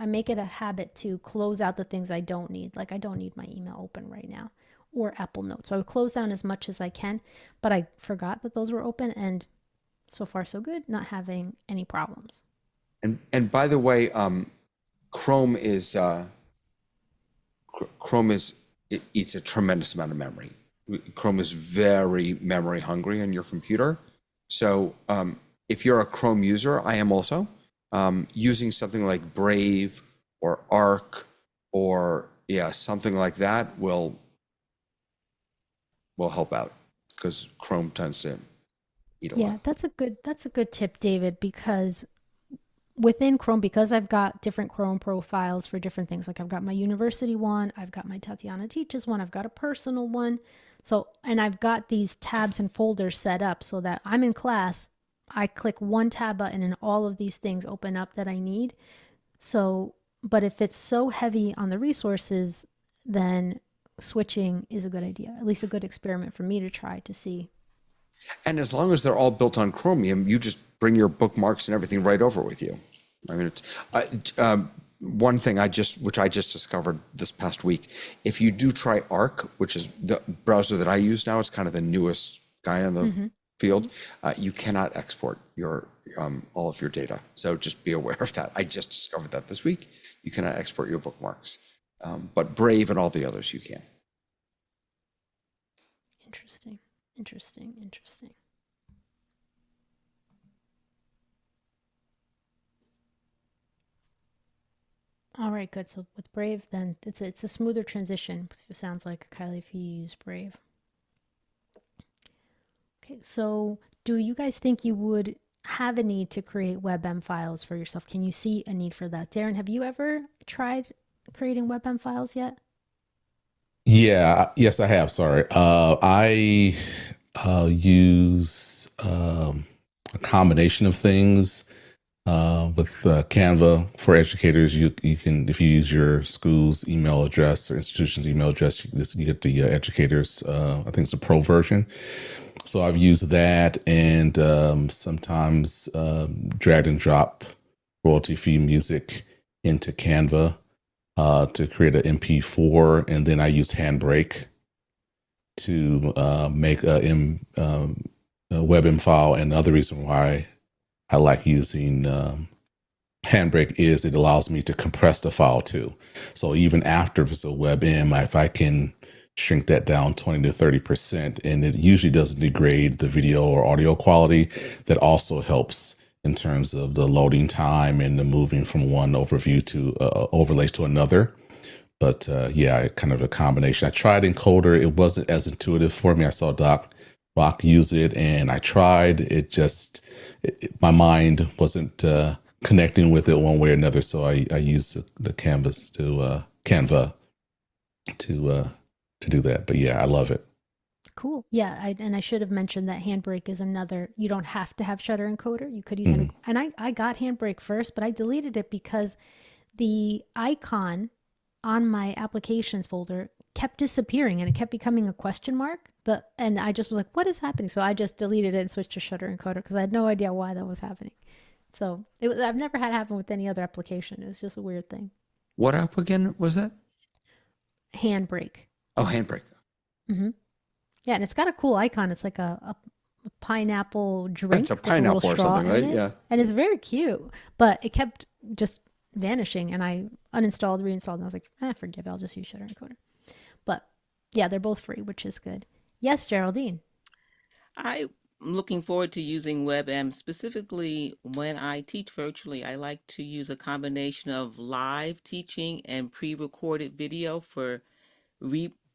make it a habit to close out the things I don't need. Like I don't need my email open right now or Apple Notes. So I would close down as much as I can, but I forgot that those were open, and so far so good, not having any problems. And by the way, Chrome is it eats a tremendous amount of memory. Chrome is very memory hungry on your computer. So if you're a Chrome user, I am also, using something like Brave or Arc or something like that will help out because Chrome tends to eat a lot. Yeah, that's a good tip, David, because within Chrome, because I've got different Chrome profiles for different things, like I've got my university one, I've got my Tatiana Teaches one, I've got a personal one. So, and I've got these tabs and folders set up so that I'm in class, I click one tab button and all of these things open up that I need. So, but if it's so heavy on the resources, then switching is a good idea, at least a good experiment for me to try to see. And as long as they're all built on Chromium, you just bring your bookmarks and everything right over with you. I mean, it's one thing which I just discovered this past week. If you do try Arc, which is the browser that I use now, it's kind of the newest guy on the field. You cannot export your all of your data. So just be aware of that. I just discovered that this week. You cannot export your bookmarks, but Brave and all the others you can. Interesting. All right, good. So with Brave, then it's a smoother transition. It sounds like, Kylie, if you use Brave. Okay, so do you guys think you would have a need to create WebM files for yourself? Can you see a need for that? Darren, have you ever tried creating WebM files yet? Yes, I have. Sorry. I use a combination of things. With Canva for educators, you can, if you use your school's email address or institution's email address, you get the educators. I think it's the pro version. So I've used that, and sometimes drag and drop royalty free music into Canva to create an MP4, and then I use Handbrake to make a WebM file. And the other reason why I like using Handbrake is it allows me to compress the file too. So even after it's a WebM, if I can shrink that down 20 to 30%, and it usually doesn't degrade the video or audio quality, that also helps in terms of the loading time and the moving from one overview to overlay to another. But yeah, kind of a combination. I tried Encoder. It wasn't as intuitive for me. I saw Doc Rock use it, and I tried. It just, my mind wasn't connecting with it one way or another. So I used the Canva to do that. But yeah, I love it. Cool. Yeah, and I should have mentioned that Handbrake is another. You don't have to have Shutter Encoder. You could use Mhm. and I got Handbrake first, but I deleted it because the icon on my applications folder kept disappearing and it kept becoming a question mark. And I just was like, what is happening? So I just deleted it and switched to Shutter Encoder because I had no idea why that was happening. So I've never had it happen with any other application. It was just a weird thing. What app again was that? Handbrake. Oh, Handbrake. Mm-hmm. Yeah, and it's got a cool icon. It's like a pineapple drink It's a with a little pineapple or straw something, in right? it. Yeah. And it's very cute, but it kept just vanishing. And I uninstalled, reinstalled, and I was like, forget it. I'll just use Shutter Encoder. But yeah, they're both free, which is good. Yes, Geraldine. I'm looking forward to using WebM specifically when I teach virtually. I like to use a combination of live teaching and pre-recorded video for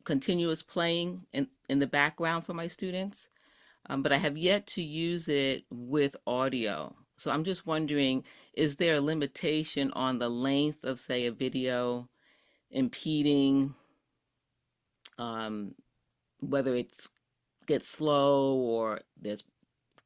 continuous playing in the background for my students. But I have yet to use it with audio. So I'm just wondering, is there a limitation on the length of, say, a video impeding, um, whether it's gets slow or there's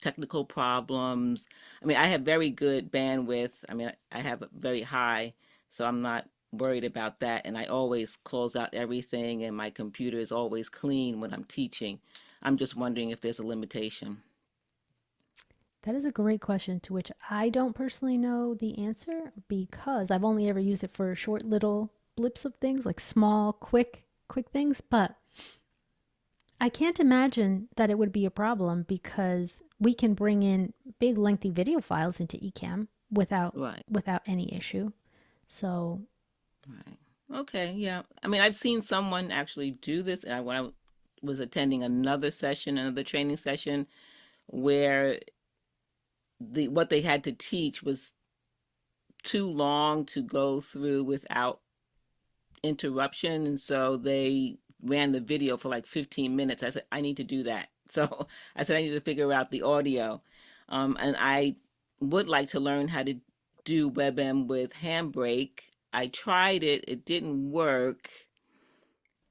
technical problems? I mean, I have very good bandwidth. I mean, I have very high, so I'm not worried about that. And I always close out everything, and my computer is always clean when I'm teaching. I'm just wondering if there's a limitation. That is a great question to which I don't personally know the answer because I've only ever used it for short little blips of things, like small, quick things. But I can't imagine that it would be a problem because we can bring in big lengthy video files into Ecamm Right, without any issue. So, right. Okay, yeah. I mean, I've seen someone actually do this, and when I was attending another session, another training session, where what they had to teach was too long to go through without interruption, and so they ran the video for like 15 minutes. I said I need to do that. So I said I need to figure out the audio, and I would like to learn how to do WebM with Handbrake. I tried it; it didn't work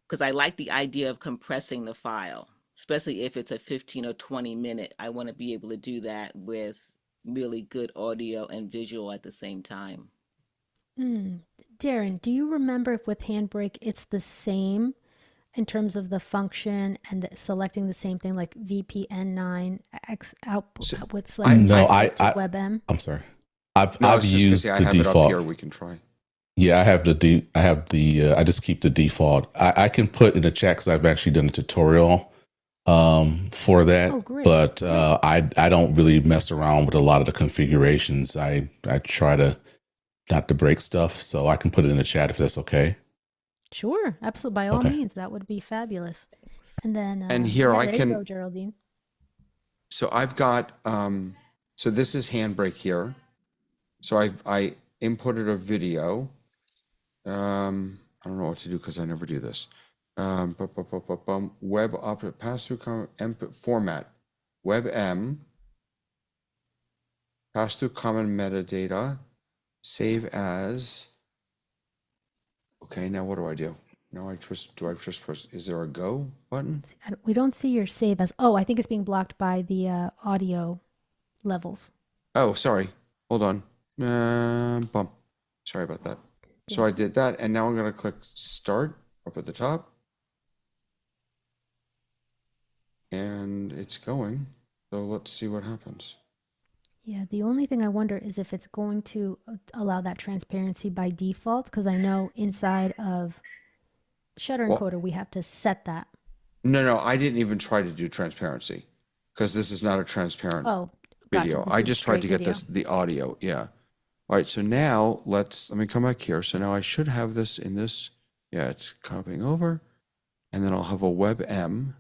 because I like the idea of compressing the file, especially if it's a 15 or 20 minute. I want to be able to do that with really good audio and visual at the same time. mm, Darren, do you remember if with Handbrake it's the same in terms of the function and selecting the same thing like VPN9 X output So with I, selecting No, I, output to WebM? I'm sorry. I've no, I I've was just gonna say used I the have it up here. default. We can try. Yeah, I just keep the default. I can put in the chat because I've actually done a tutorial for that, Oh, great. but I don't really mess around with a lot of the configurations. I try to not to break stuff, so I can put it in the chat if that's okay. Sure, absolutely. By all Okay. means, that would be fabulous. And then, And here I there you go, can. Geraldine. So I've got. So this is Handbrake here. So I inputted a video. I don't know what to do because I never do this. Web operator pass through format. WebM pass through common metadata. Save as. Okay, now what do I do? Now do I just press, is there a go button? We don't see your save as. Oh, I think it's being blocked by the audio levels. Oh, sorry. Hold on. Bump. Sorry about that. So I did that, and now I'm going to click start up at the top. And it's going. So let's see what happens. Yeah, the only thing I wonder is if it's going to allow that transparency by default, because I know inside of Shutter Well, Encoder we have to set that. No, I didn't even try to do transparency because this is not a transparent Oh, gotcha. video. This I is just tried to straight get video. the audio. Yeah. All right. So now let me come back here. So now I should have this in this. Yeah, it's copying over, and then I'll have a WebM,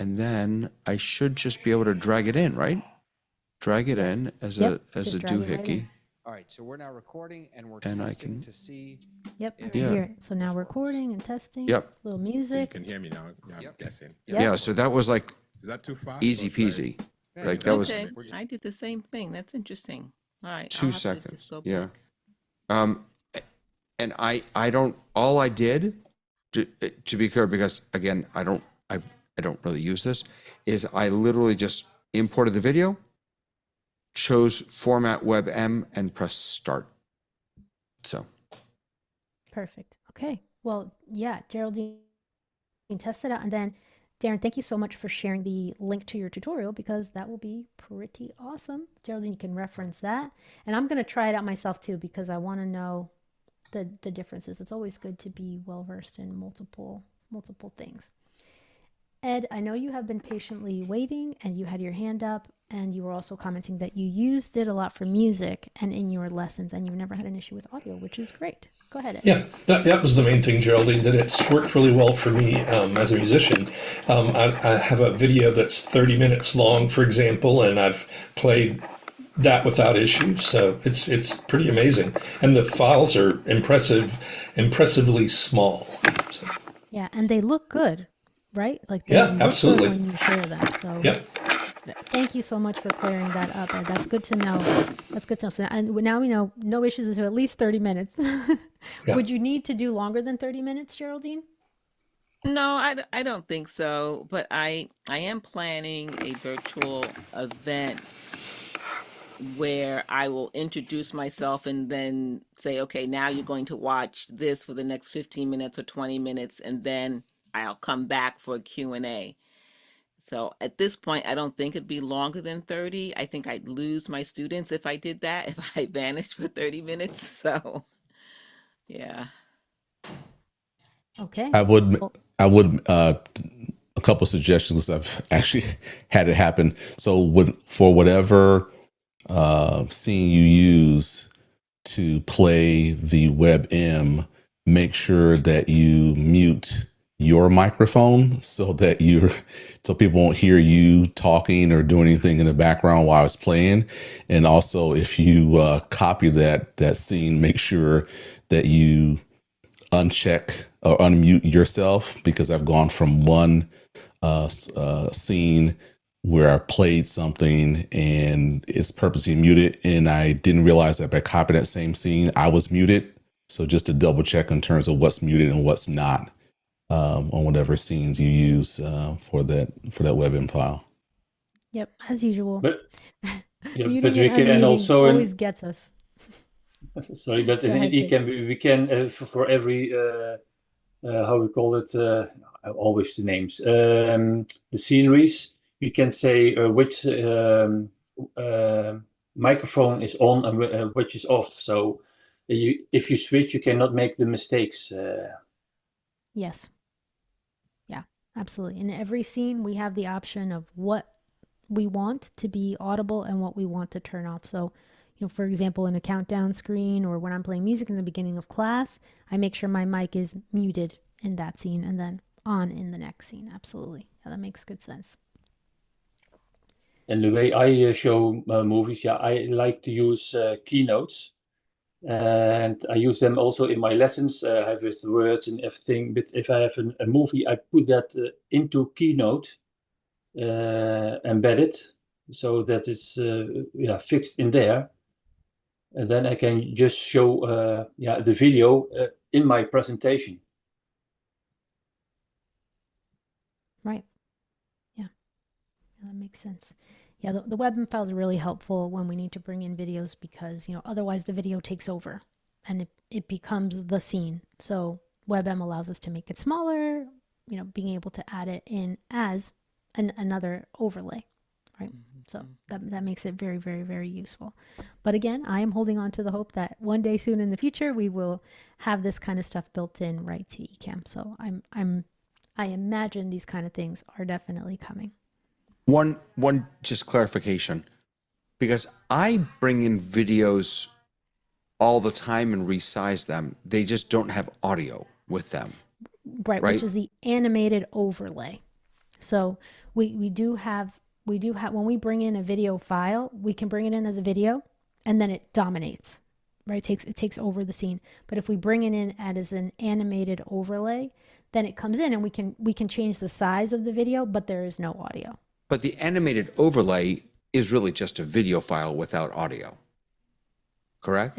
and then I should just be able to drag it in, right? Drag it in as Yep, a just drag it right doohickey. in. All right. So we're now recording, and we're And I testing can- to see. Yep, I Yeah. hear it. So now recording and testing. Yep. Little So you music. can hear me now. Yeah, I'm guessing. Yep. Yeah. So that was like Is that too fast? easy or should I- peasy. Yeah, Like that was Okay, I did the same thing. That's interesting. All right. I'll 2 have to seconds. just go Yeah. back. And I don't, all I did to be clear, because again, I don't really use this, is I literally just imported the video, chose format WebM, and press start. So Perfect. Okay. Well, yeah, Geraldine test it out. And then, Darren, thank you so much for sharing the link to your tutorial, because that will be pretty awesome. Geraldine, you can reference that. And I'm going to try it out myself too, because I want to know the differences. It's always good to be well versed in multiple things. Ed, I know you have been patiently waiting, and you had your hand up, and you were also commenting that you used it a lot for music and in your lessons, and you've never had an issue with audio, which is great. Go ahead, Ed. Yeah, that was the main thing, Geraldine, that it's worked really well for me as a musician. I have a video that's 30 minutes long, for example, and I've played that without issue. So it's pretty amazing. And the files are impressively small. So, Yeah, and they look good, right? Like they Yeah, look absolutely. good when you share them. So yeah. thank you so much for clearing that up. Ed. That's good to know. That's good to know. So, and now we know no issues until at least 30 minutes. Yeah. Would you need to do longer than 30 minutes, Geraldine? No, I don't think so. But I am planning a virtual event where I will introduce myself and then say, okay, now you're going to watch this for the next 15 minutes or 20 minutes, and then I'll come back for a Q&A. So at this point, I don't think it'd be longer than 30. I think I'd lose my students if I did that, if I vanished for 30 minutes. So, yeah. Okay. I would, Well, a couple suggestions. I've actually had it happen. So for whatever scene you use to play the WebM, make sure that you mute your microphone so people won't hear you talking or doing anything in the background while it's playing. And also, if you copy that scene, make sure that you uncheck or unmute yourself, because I've gone from one scene where I played something and it's purposely muted, and I didn't realize that by copying that same scene, I was muted. So just to double check in terms of what's muted and what's not on whatever scenes you use for that WebM file. yep, as usual. But yeah, Muting but we and can unmuting also always gets us. sorry, but Go in ahead, Dave. Ecamm we can for every how we call it, always the names, the sceneries. We can say which microphone is on and which is off. So if you switch, you cannot make the mistakes. Yes. Yeah, absolutely. In every scene, we have the option of what we want to be audible and what we want to turn off. So, for example, in a countdown screen or when I'm playing music in the beginning of class, I make sure my mic is muted in that scene and then on in the next scene. Absolutely. Yeah, that makes good sense. And the way I show movies, I like to use keynotes. And I use them also in my lessons. I have with words and everything. But if I have a movie, I put that into Keynote, embedded, so that it's fixed in there. And then I can just show the video in my presentation. Right. Yeah. That makes sense. Yeah, the WebM file is really helpful when we need to bring in videos because, otherwise the video takes over and it becomes the scene. So WebM allows us to make it smaller, being able to add it in as another overlay, right? So that makes it very, very, very useful. But again, I am holding on to the hope that one day soon in the future, we will have this kind of stuff built in right to Ecamm. So I imagine these kind of things are definitely coming. One just clarification, because I bring in videos all the time and resize them. They just don't have audio with them. Right, Right? which is the animated overlay. So we do have when we bring in a video file, we can bring it in as a video and then it dominates. Right? It takes over the scene. But if we bring it in as an animated overlay, then it comes in and we can change the size of the video, but there is no audio. But the animated overlay is really just a video file without audio. Correct?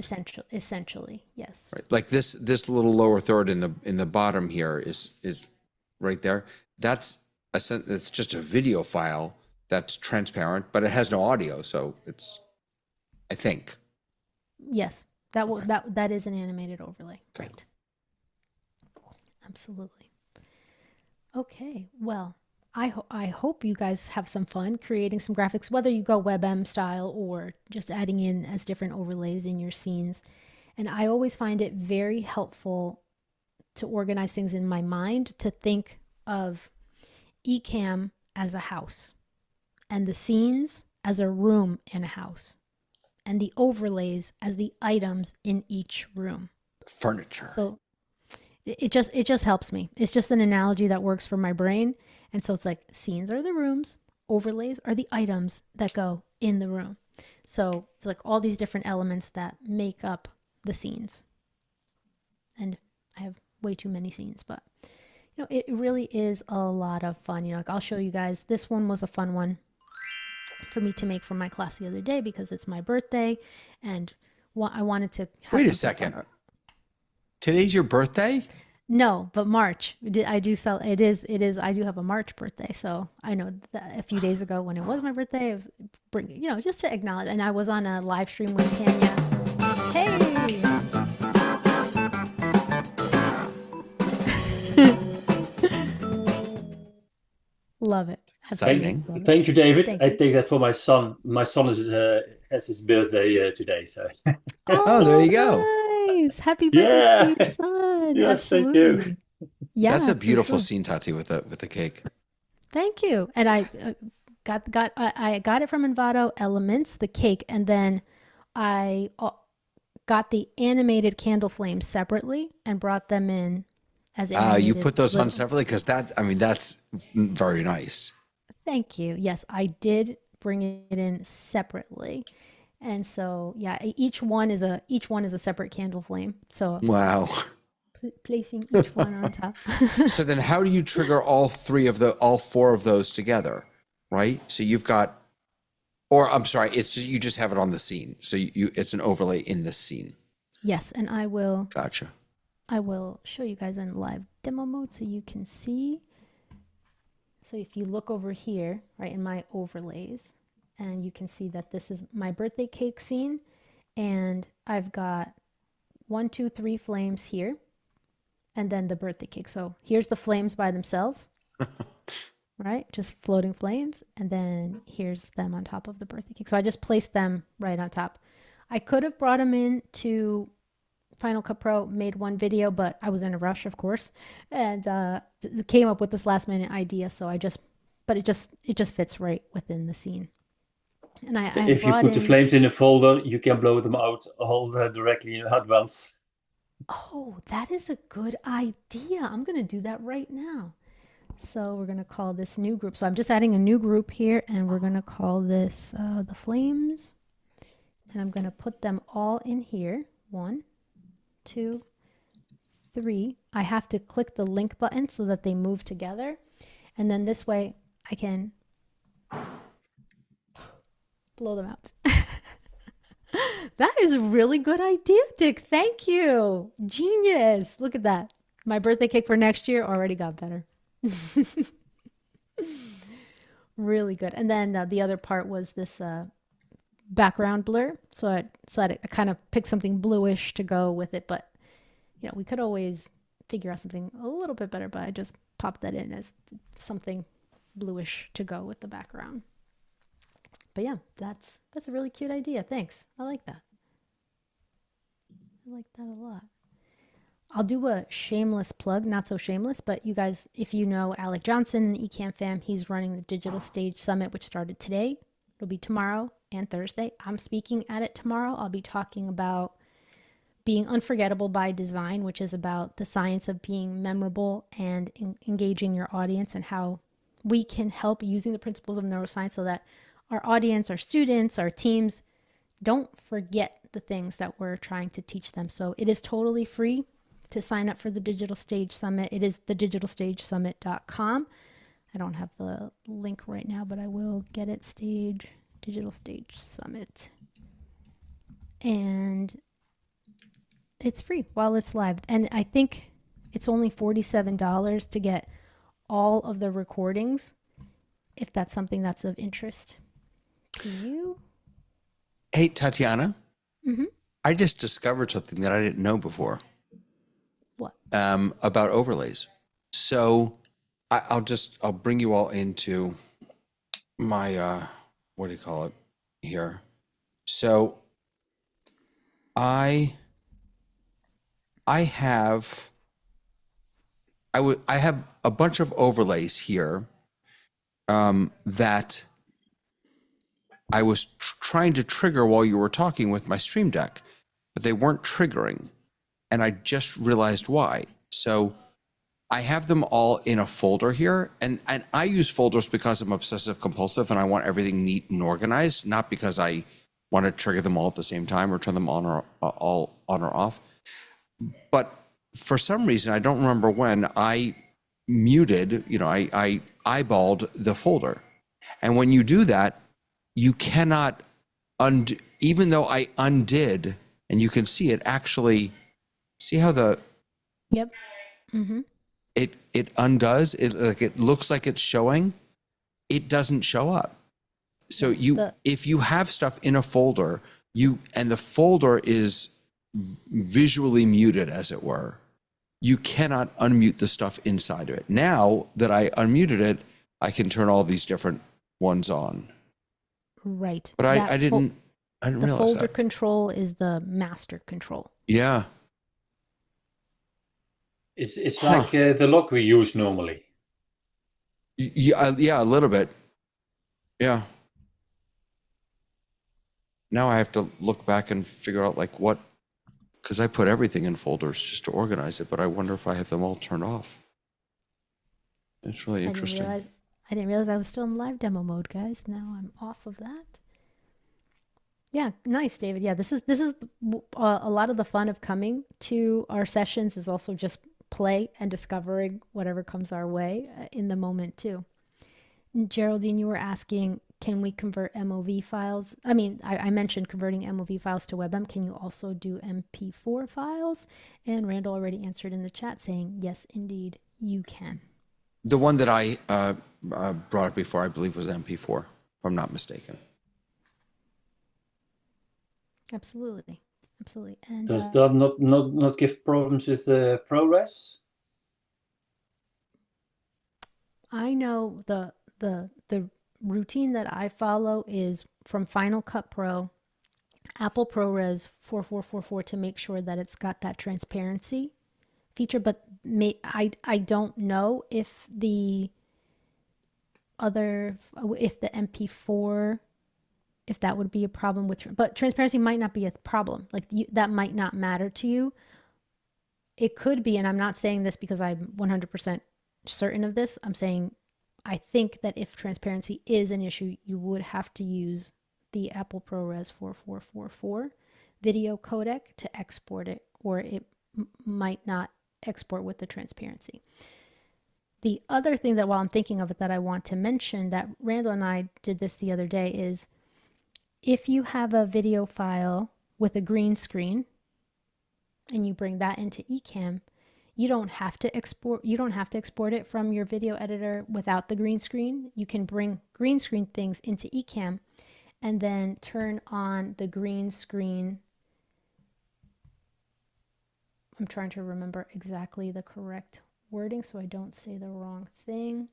Essentially, yes. Right. Like this little lower third in the bottom here is right there. It's just a video file that's transparent, but it has no audio, so it's, I think. Yes. That is an animated overlay. Okay. Right. Absolutely. Okay. Well, I hope you guys have some fun creating some graphics, whether you go WebM style or just adding in as different overlays in your scenes. And I always find it very helpful to organize things in my mind, to think of Ecamm as a house and the scenes as a room in a house and the overlays as the items in each room. Furniture. So it just helps me. It's just an analogy that works for my brain. And so it's like scenes are the rooms, overlays are the items that go in the room. So it's like all these different elements that make up the scenes. And I have way too many scenes, but it really is a lot of fun. Like I'll show you guys. This one was a fun one for me to make for my class the other day because it's my birthday, and I wanted to have Wait a something second. fun. Today's your birthday? No, but March. I do sell. It is. I do have a March birthday, so I know that a few days ago when it was my birthday, it was just to acknowledge. And I was on a live stream with Tanya. Hey. Love it. Exciting. Love it. Thank you, David. Thank I you. take that for my son. My son has his birthday today, so Oh, there you go. Nice. Happy birthday Yeah. to your son. Yes, thank you. Absolutely. Yeah, That's a for beautiful sure. scene, Tati, with the cake. Thank you. And I I got it from Envato Elements, the cake, and then I got the animated candle flames separately and brought them in as animated. You put those on little- separately because that's very nice. Thank you. Yes, I did bring it in separately. And so, yeah, each one is a separate candle flame. So Wow. placing each one on top. So then how do you trigger all four of those together? Right? So you've got, or I'm sorry, you just have it on the scene. So it's an overlay in the scene. Yes, and I will Gotcha. show you guys in live demo mode so you can see. So if you look over here, right, in my overlays, and you can see that this is my birthday cake scene, and I've got 1, 2, 3 flames here, and then the birthday cake. So here's the flames by themselves, right? Just floating flames, and then here's them on top of the birthday cake. So I just placed them right on top. I could have brought them in to Final Cut Pro, made one video, but I was in a rush, of course, and came up with this last minute idea. So it just fits right within the scene. And I If you brought put the in- flames in a folder, you can blow them out all directly at once. Oh, that is a good idea. I'm going to do that right now. So we're going to call this new group. So I'm just adding a new group here, and we're going to call this the flames. And I'm going to put them all in here. 1, 2, 3. I have to click the link button so that they move together. And then this way I can blow them out. That is a really good idea, Dick. Thank you. Genius. Look at that. My birthday cake for next year already got better. really good. And then the other part was this background blur. So I kind of picked something bluish to go with it, but we could always figure out something a little bit better, but I just popped that in as something bluish to go with the background. But yeah, that's a really cute idea. Thanks. I like that. I like that a lot. I'll do a shameless plug, not so shameless, but you guys, if you know Alec Johnson, the Ecamm fam, he's running the Digital Stage Summit, which started today. It'll be tomorrow and Thursday. I'm speaking at it tomorrow. I'll be talking about being unforgettable by design, which is about the science of being memorable and engaging your audience, and how we can help using the principles of neuroscience so that our audience, our students, our teams don't forget the things that we're trying to teach them. So it is totally free to sign up for the Digital Stage Summit. It is thedigitalstagesummit.com. I don't have the link right now, but I will get it. Digital Stage Summit. And it's free while it's live. And I think it's only $47 to get all of the recordings, if that's something that's of interest to you. Hey, Tatiana. Mm-hmm. I just discovered something that I didn't know before. What? About overlays. So I'll bring you all into my, what do you call it here? So I have a bunch of overlays here that I was trying to trigger while you were talking with my Stream Deck, but they weren't triggering. And I just realized why. So I have them all in a folder here, and I use folders because I'm obsessive compulsive and I want everything neat and organized, not because I want to trigger them all at the same time or turn them on or off. But for some reason, I don't remember when I muted, I eyeballed the folder. And when you do that, you cannot undo, even though I undid, and you can see it actually, see how Yep. Mm-hmm. it undoes it, like it looks like it's showing, it doesn't show up. So if you have stuff in a folder, and the folder is visually muted, as it were, you cannot unmute the stuff inside of it. Now that I unmuted it, I can turn all these different ones on. Right. But I didn't realize the folder that. control is the master control. Yeah. It's like the lock we use normally. Yeah, a little bit. Yeah. Now I have to look back and figure out like what, because I put everything in folders just to organize it, but I wonder if I have them all turned off. It's really interesting. I didn't realize I was still in live demo mode, guys. Now I'm off of that. Yeah, nice, David. Yeah, this is a lot of the fun of coming to our sessions is also just play and discovering whatever comes our way in the moment too. And Geraldine, you were asking, can we convert MOV files? I mean, I mentioned converting MOV files to WebM. Can you also do MP4 files? And Randall already answered in the chat saying, yes, indeed, you can. The one that I brought up before, I believe, was MP4, if I'm not mistaken. Absolutely. Absolutely. And does that not give problems with the ProRes? I know the routine that I follow is from Final Cut Pro, Apple ProRes 4444 to make sure that it's got that transparency feature, but I don't know if the MP4, if that would be a problem with, but transparency might not be a problem. Like that might not matter to you. It could be, and I'm not saying this because I'm 100% certain of this. I'm saying I think that if transparency is an issue, you would have to use the Apple ProRes 4444 video codec to export it, or it might not export with the transparency. The other thing that while I'm thinking of it that I want to mention, that Randall and I did this the other day, is if you have a video file with a green screen and you bring that into Ecamm, you don't have to export it from your video editor without the green screen. You can bring green screen things into Ecamm and then turn on the green screen. I'm trying to remember exactly the correct wording so I don't say the wrong thing.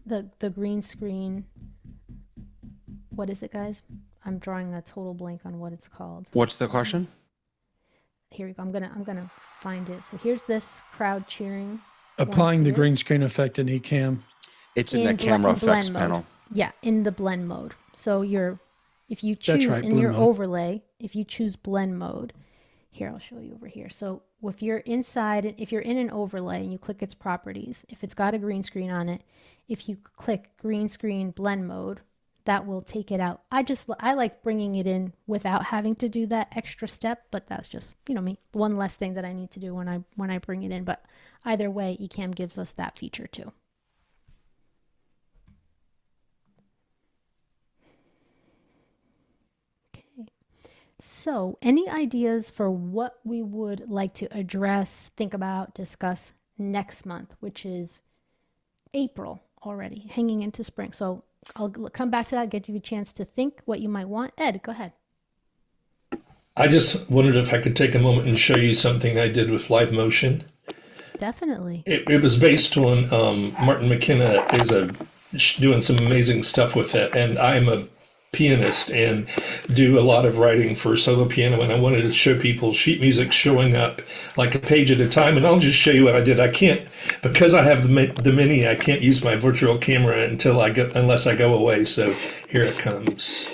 The green screen, what is it, guys? I'm drawing a total blank on what it's called. What's the question? Here we go. I'm gonna find it. So here's this crowd cheering. Applying the green screen effect in Ecamm. It's in the camera effects panel. Yeah, in the blend mode. So if you choose right, in blend your mode. overlay, if you choose blend mode, here I'll show you over here. So if you're if you're in an overlay and you click its properties, if it's got a green screen on it, if you click green screen blend mode, that will take it out. I like bringing it in without having to do that extra step, but that's just, me, one less thing that I need to do when I bring it in. But either way, Ecamm gives us that feature too. Okay. So, any ideas for what we would like to address, think about, discuss next month, which is April already, hanging into spring. So I'll come back to that, get you a chance to think what you might want. Ed, go ahead. I just wondered if I could take a moment and show you something I did with live motion. Definitely. It was based on Martin McKenna is doing some amazing stuff with it, and I'm a pianist and do a lot of writing for solo piano, and I wanted to show people sheet music showing up like a page at a time. And I'll just show you what I did. I can't, because I have the mini, I can't use my virtual camera unless I go away. So here it comes.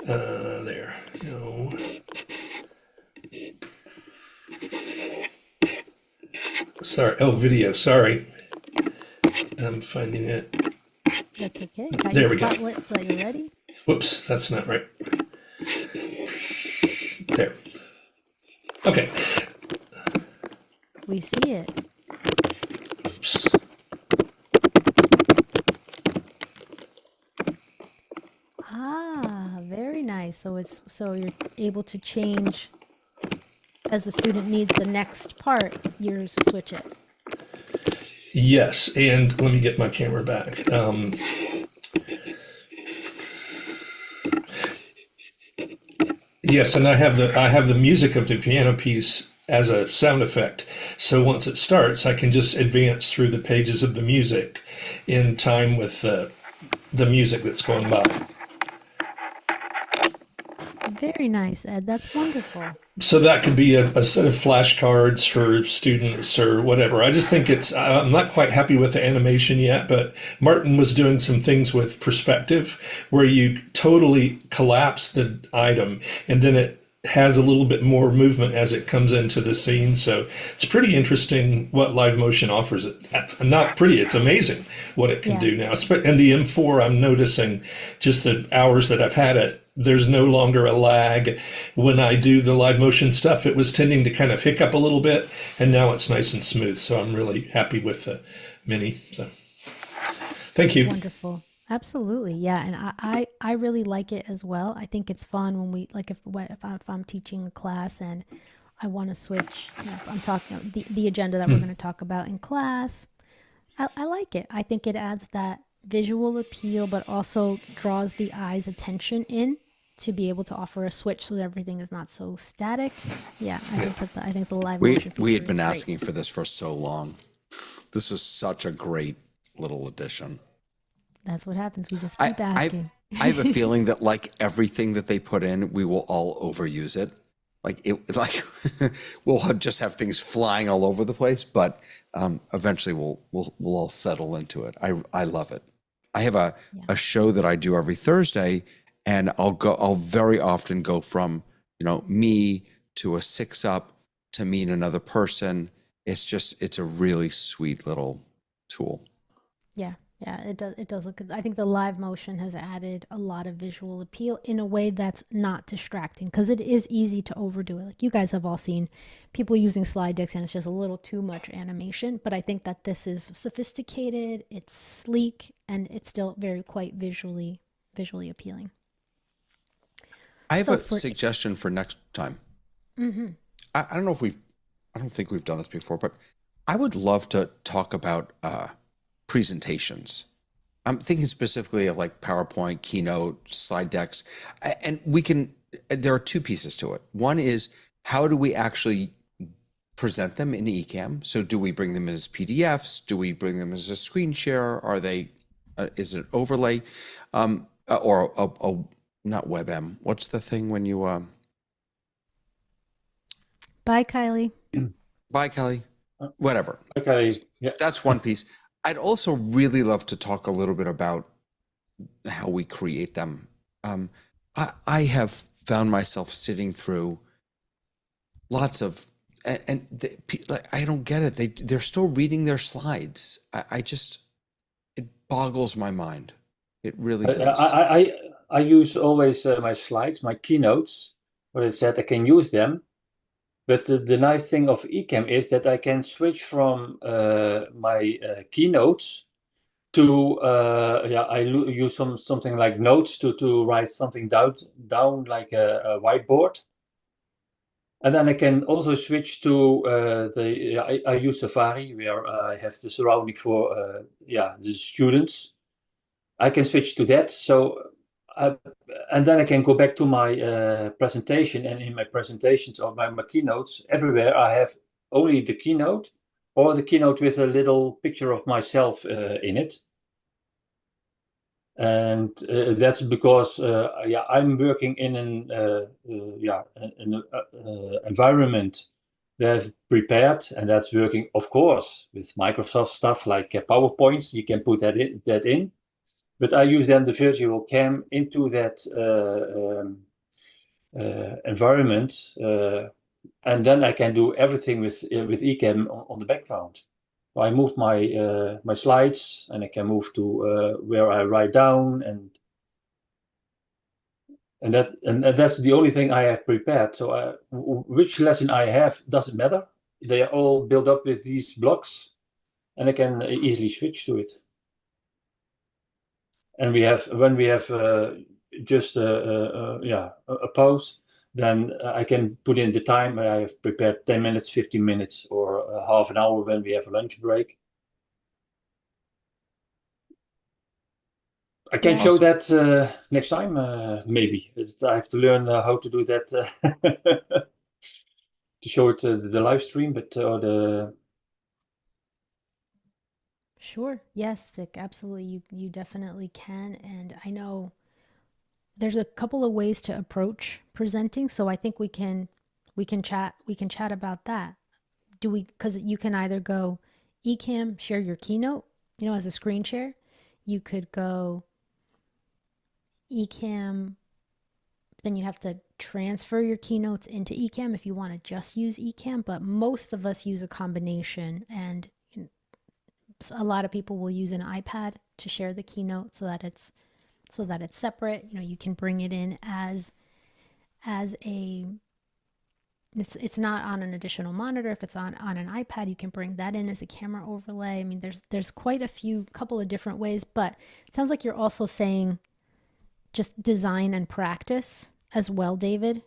There. No. Sorry. Oh, video. Sorry. I'm finding it. That's okay. There we go. Spotlight so that you're ready. Whoops, that's not right. There. Okay. We see it. Oops. Ah, very nice. So you're able to change as the student needs the next part, you're to switch it. Yes, and let me get my camera back. Yes, and I have the music of the piano piece as a sound effect. So once it starts, I can just advance through the pages of the music in time with the music that's going by. Very nice, Ed. That's wonderful. So that could be a set of flashcards for students or whatever. I just think I'm not quite happy with the animation yet, but Martin was doing some things with perspective where you totally collapse the item and then it has a little bit more movement as it comes into the scene. So it's pretty interesting what live motion offers. Not pretty, it's amazing what it can do now. And the M4, I'm noticing just the hours that I've had it, there's no longer a lag. When I do the live motion stuff, it was tending to kind of hiccup a little bit, and now it's nice and smooth. So I'm really happy with the Mini. So thank you. Wonderful. Absolutely. Yeah. And I really like it as well. I think it's fun when we, like, if I'm teaching a class and I want to switch, I'm talking the agenda that we're going to talk about in class. I like it. I think it adds that visual appeal, but also draws the eye's attention in to be able to offer a switch so that everything is not so static. Yeah, I think the live motion feature we had been is great. asking for this for so long. This is such a great little addition. That's what happens. We just keep asking. I have a feeling that like everything that they put in, we will all overuse it. We'll just have things flying all over the place, but eventually we'll all settle into it. I love it. I have a show that I do every Thursday, and I'll very often go from, me to a 6-up to me and another person. It's a really sweet little tool. Yeah, it does look good. I think the live motion has added a lot of visual appeal in a way that's not distracting, because it is easy to overdo it. Like you guys have all seen people using slide decks and it's just a little too much animation, but I think that this is sophisticated, it's sleek, and it's still quite visually appealing. I have a suggestion for next time. Mm-hmm. I don't know if we've I don't think we've done this before, but I would love to talk about presentations. I'm thinking specifically of like PowerPoint, Keynote, slide decks, and we can. There are two pieces to it. One is how do we actually present them in Ecamm? So do we bring them as PDFs? Do we bring them as a screen share? Are they? Is it overlay, or not WebM? What's the thing when you Bye, Kylie. Bye, Kelly. Whatever. Okay. Yeah. That's one piece. I'd also really love to talk a little bit about how we create them. I have found myself sitting through lots of, like, I don't get it. They're still reading their slides. I just, it boggles my mind. It really does. I use always my slides, my keynotes, where it said I can use them. But the nice thing of Ecamm is that I can switch from my keynotes to I use something like notes to write something down like a whiteboard. And then I can also switch to I use Safari, where I have the surrounding for the students. I can switch to that. And then I can go back to my presentation, and in my presentations or my keynotes, everywhere I have only the keynote or the keynote with a little picture of myself in it. And that's because I'm working in an environment they've prepared, and that's working, of course, with Microsoft stuff like PowerPoints. You can put that in. But I use then the virtual cam into that environment, and then I can do everything with Ecamm on the background. So I move my slides, and I can move to where I write down, and that's the only thing I have prepared. So which lesson I have doesn't matter. They are all built up with these blocks, and I can easily switch to it. And when we have just a pause, then I can put in the time. I have prepared 10 minutes, 15 minutes, or half an hour when we have a lunch break. I can show that next time, maybe. I have to learn how to do that to show it the live stream, but the. Sure. Yes, Dick, absolutely. You definitely can. And I know there's a couple of ways to approach presenting, so I think we can chat about that. Because you can either go Ecamm, share your keynote, as a screen share. You could go Ecamm, then you have to transfer your keynotes into Ecamm if you want to just use Ecamm, but most of us use a combination, and a lot of people will use an iPad to share the keynote so that it's separate. You can bring it in as a it's not on an additional monitor. If it's on an iPad, you can bring that in as a camera overlay. I mean, there's quite a couple of different ways, but it sounds like you're also saying just design and practice as well, David.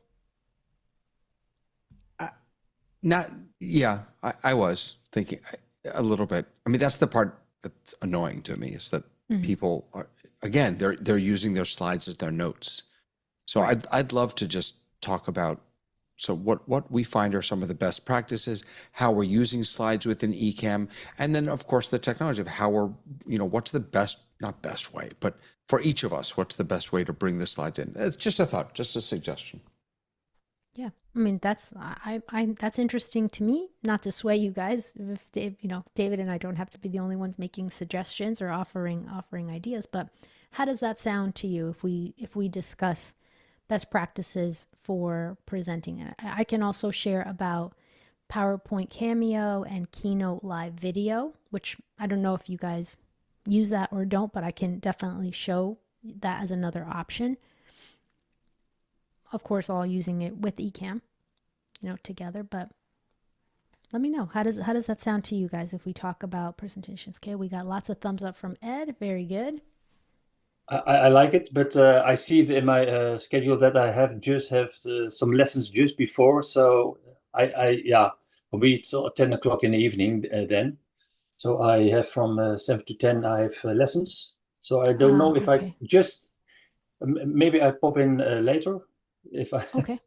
I was thinking a little bit. I mean, that's the part that's annoying to me, is that people are, again, they're using their slides as their notes. So right. I'd love to just talk about, so what we find are some of the best practices, how we're using slides within Ecamm, and then of course the technology of how we're, what's the best, not best way, but for each of us, what's the best way to bring the slides in? It's just a thought, just a suggestion. Yeah, I mean, that's interesting to me. Not to sway you guys, if David and I don't have to be the only ones making suggestions or offering ideas. But how does that sound to you if we discuss best practices for presenting it? I can also share about PowerPoint Cameo and Keynote Live Video, which I don't know if you guys use that or don't, but I can definitely show that as another option. Of course, all using it with Ecamm, together. But let me know, how does that sound to you guys if we talk about presentations? Okay, we got lots of thumbs up from Ed. Very good. I like it, but I see in my schedule that I have some lessons just before. So I for me it's 10 o'clock in the evening then. So I have from 7 to 10 I have lessons. So I don't know if Okay. I just maybe I pop in later if I. Okay.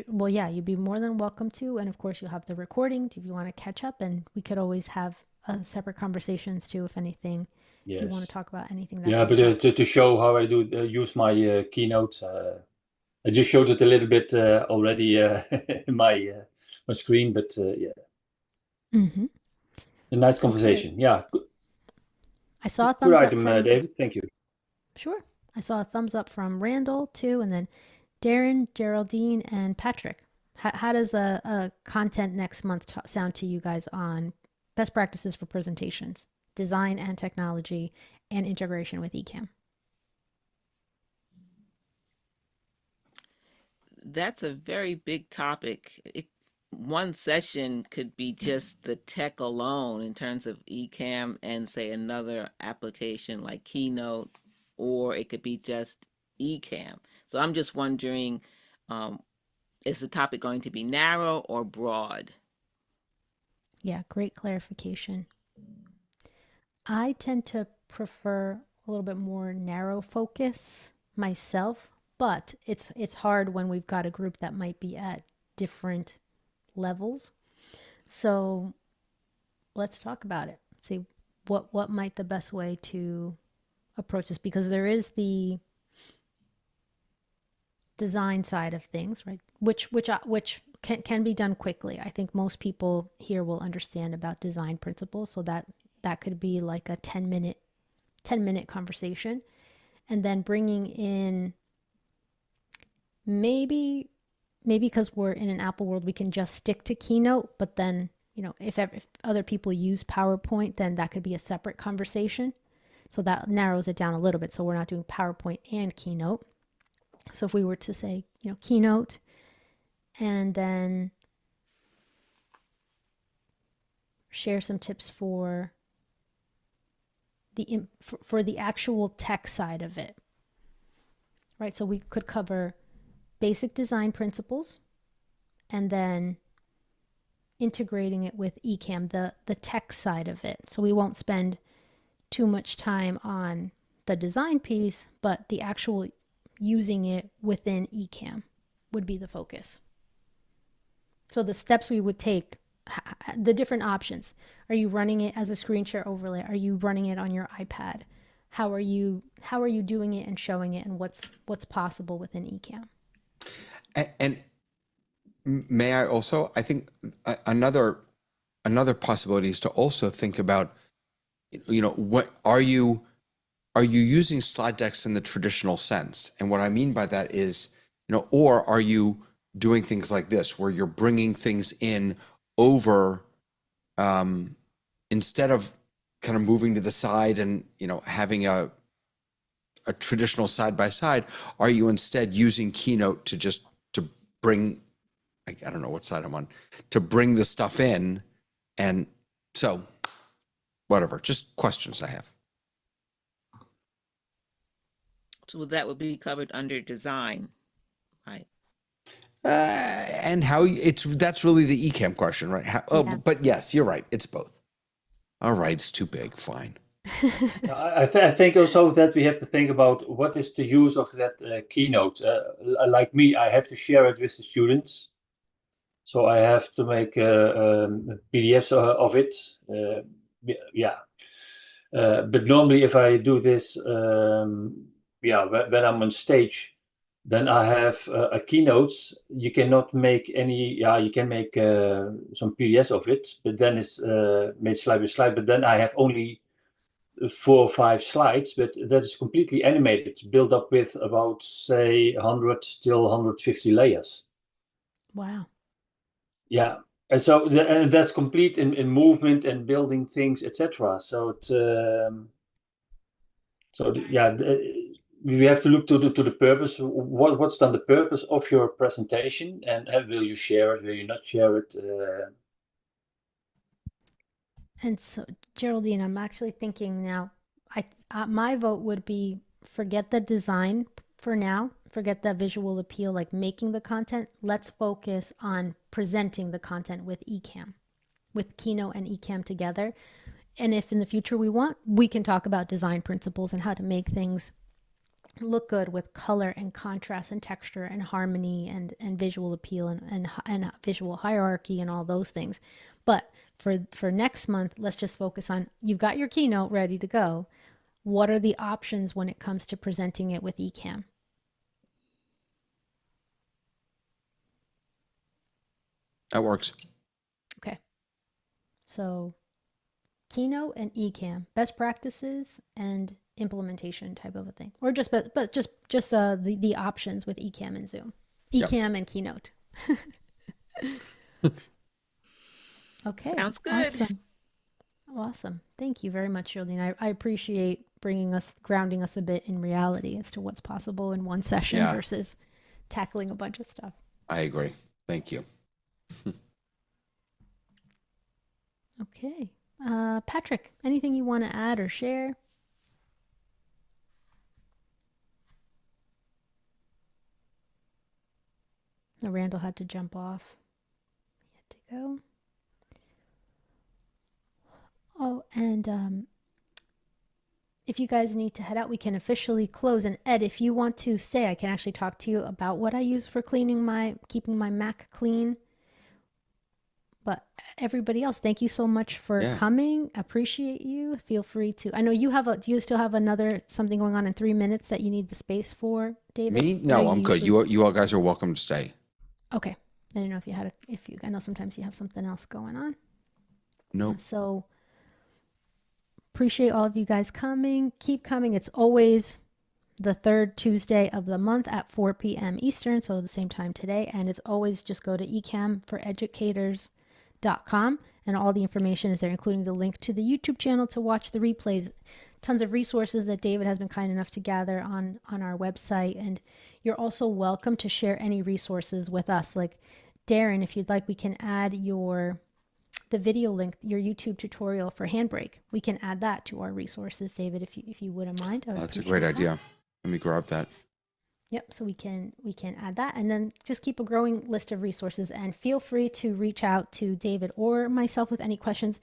Well, yeah, you'd be more than welcome to. And of course, you'll have the recording if you want to catch up. And we could always have separate conversations too, if anything, if you want to Yes. talk about anything that Yeah, comes but up. to show how I do use my keynote, I just showed it a little bit already in my screen, but yeah, Mm-hmm. a nice Okay. conversation. Yeah, I saw a good thumbs up item, from, David. Thank you. sure. I saw a thumbs up from Randall too, and then Darren, Geraldine, and Patrick. How does a content next month sound to you guys on best practices for presentations, design and technology, and integration with Ecamm? That's a very big topic. One session could be just the tech alone in terms of Ecamm and say another application like Keynote, or it could be just Ecamm. So I'm just wondering, is the topic going to be narrow or broad? Yeah, great clarification. I tend to prefer a little bit more narrow focus myself, but it's hard when we've got a group that might be at different levels. So let's talk about it. See what might the best way to approach this, because there is the design side of things, right? Which can be done quickly. I think most people here will understand about design principles, so that could be like a 10-minute conversation, and then bringing in maybe because we're in an Apple world, we can just stick to Keynote, but then, if other people use PowerPoint, then that could be a separate conversation. So that narrows it down a little bit. So we're not doing PowerPoint and Keynote. So if we were to say, Keynote, and then share some tips for the actual tech side of it, right? So we could cover basic design principles, and then integrating it with Ecamm, the tech side of it. So we won't spend too much time on the design piece, but the actual using it within Ecamm would be the focus. So the steps we would take, the different options. Are you running it as a screen share overlay? Are you running it on your iPad? How are you doing it and showing it, and what's possible within Ecamm? And may I also, I think another possibility is to also think about, what are you using slide decks in the traditional sense? And what I mean by that is, or are you doing things like this, where you're bringing things in over, instead of kind of moving to the side and, having a traditional side by side, are you instead using Keynote to bring, I don't know what side I'm on, to bring the stuff in? And so whatever, just questions I have. So that would be covered under design, right? And how that's really the Ecamm question, right? Yeah. But yes, you're right. It's both. All right, it's too big. Fine. I think also that we have to think about what is the use of that keynote. Like me, I have to share it with the students, so I have to make PDFs of it. Yeah, but normally if I do this, when I'm on stage, then I have a keynotes. You cannot make any. Yeah, you can make some PDFs of it, but then it's made slide by slide. But then I have only 4 or 5 slides, but that is completely animated, built up with about, say, 100 till 150 layers. Wow. Yeah, and so and that's complete in movement and building things, etc. So it's we have to look to the purpose. What's then the purpose of your presentation, and will you share it? Will you not share it? And so, Geraldine, I'm actually thinking now, my vote would be forget the design for now. forget that visual appeal, like making the content. Let's focus on presenting the content with Ecamm, with Keynote and Ecamm together. And if in the future we want, we can talk about design principles and how to make things look good with color and contrast and texture and harmony and visual appeal and visual hierarchy and all those things. But for next month, let's just focus on, you've got your Keynote ready to go. What are the options when it comes to presenting it with Ecamm? That works. Okay. So Keynote and Ecamm, best practices and implementation type of a thing, or just the options with Ecamm and Zoom, Ecamm and Keynote. Okay, Sounds good. Awesome. Thank you very much, Geraldine. I appreciate grounding us a bit in reality as to what's possible in one session versus tackling a bunch of stuff. I agree. Thank you. Okay. Patrick, anything you want to add or share? No, Randall had to jump off. He had to go. Oh, and if you guys need to head out, we can officially close. And Ed, if you want to stay, I can actually talk to you about what I use for keeping my Mac clean. But everybody else, thank you so much for coming. Appreciate you. Feel free to. I know you do you still have something going on in 3 minutes that you need the space for, David? Me? No, I'm good. You all guys are welcome to stay. Okay. I didn't know if you had I know sometimes you have something else going on. Nope. So appreciate all of you guys coming. Keep coming. It's always the third Tuesday of the month at 4 p.m. Eastern, so the same time today. And it's always just go to ecammforeducators.com and all the information is there, including the link to the YouTube channel to watch the replays. Tons of resources that David has been kind enough to gather on our website. And you're also welcome to share any resources with us. Like Darren, if you'd like, we can add the video link, your YouTube tutorial for Handbrake. We can add that to our resources, David, if you wouldn't mind. That's a great idea. Let me grab that. Yep, so we can add that, and then just keep a growing list of resources, and feel free to reach out to David or myself with any questions.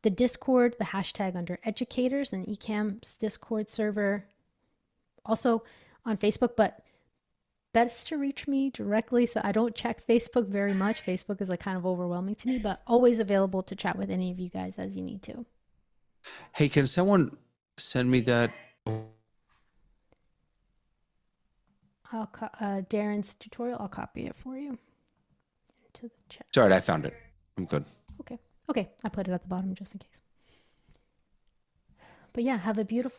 The Discord, the hashtag under educators, and Ecamm's Discord server, also on Facebook, but best to reach me directly. So I don't check Facebook very much. Facebook is like kind of overwhelming to me, but always available to chat with any of you guys as you need to. Hey, can someone send me that? Darren's tutorial, I'll copy it for you into the chat. Sorry, I found it. I'm good. Okay, I put it at the bottom just in case. But yeah, have a beautiful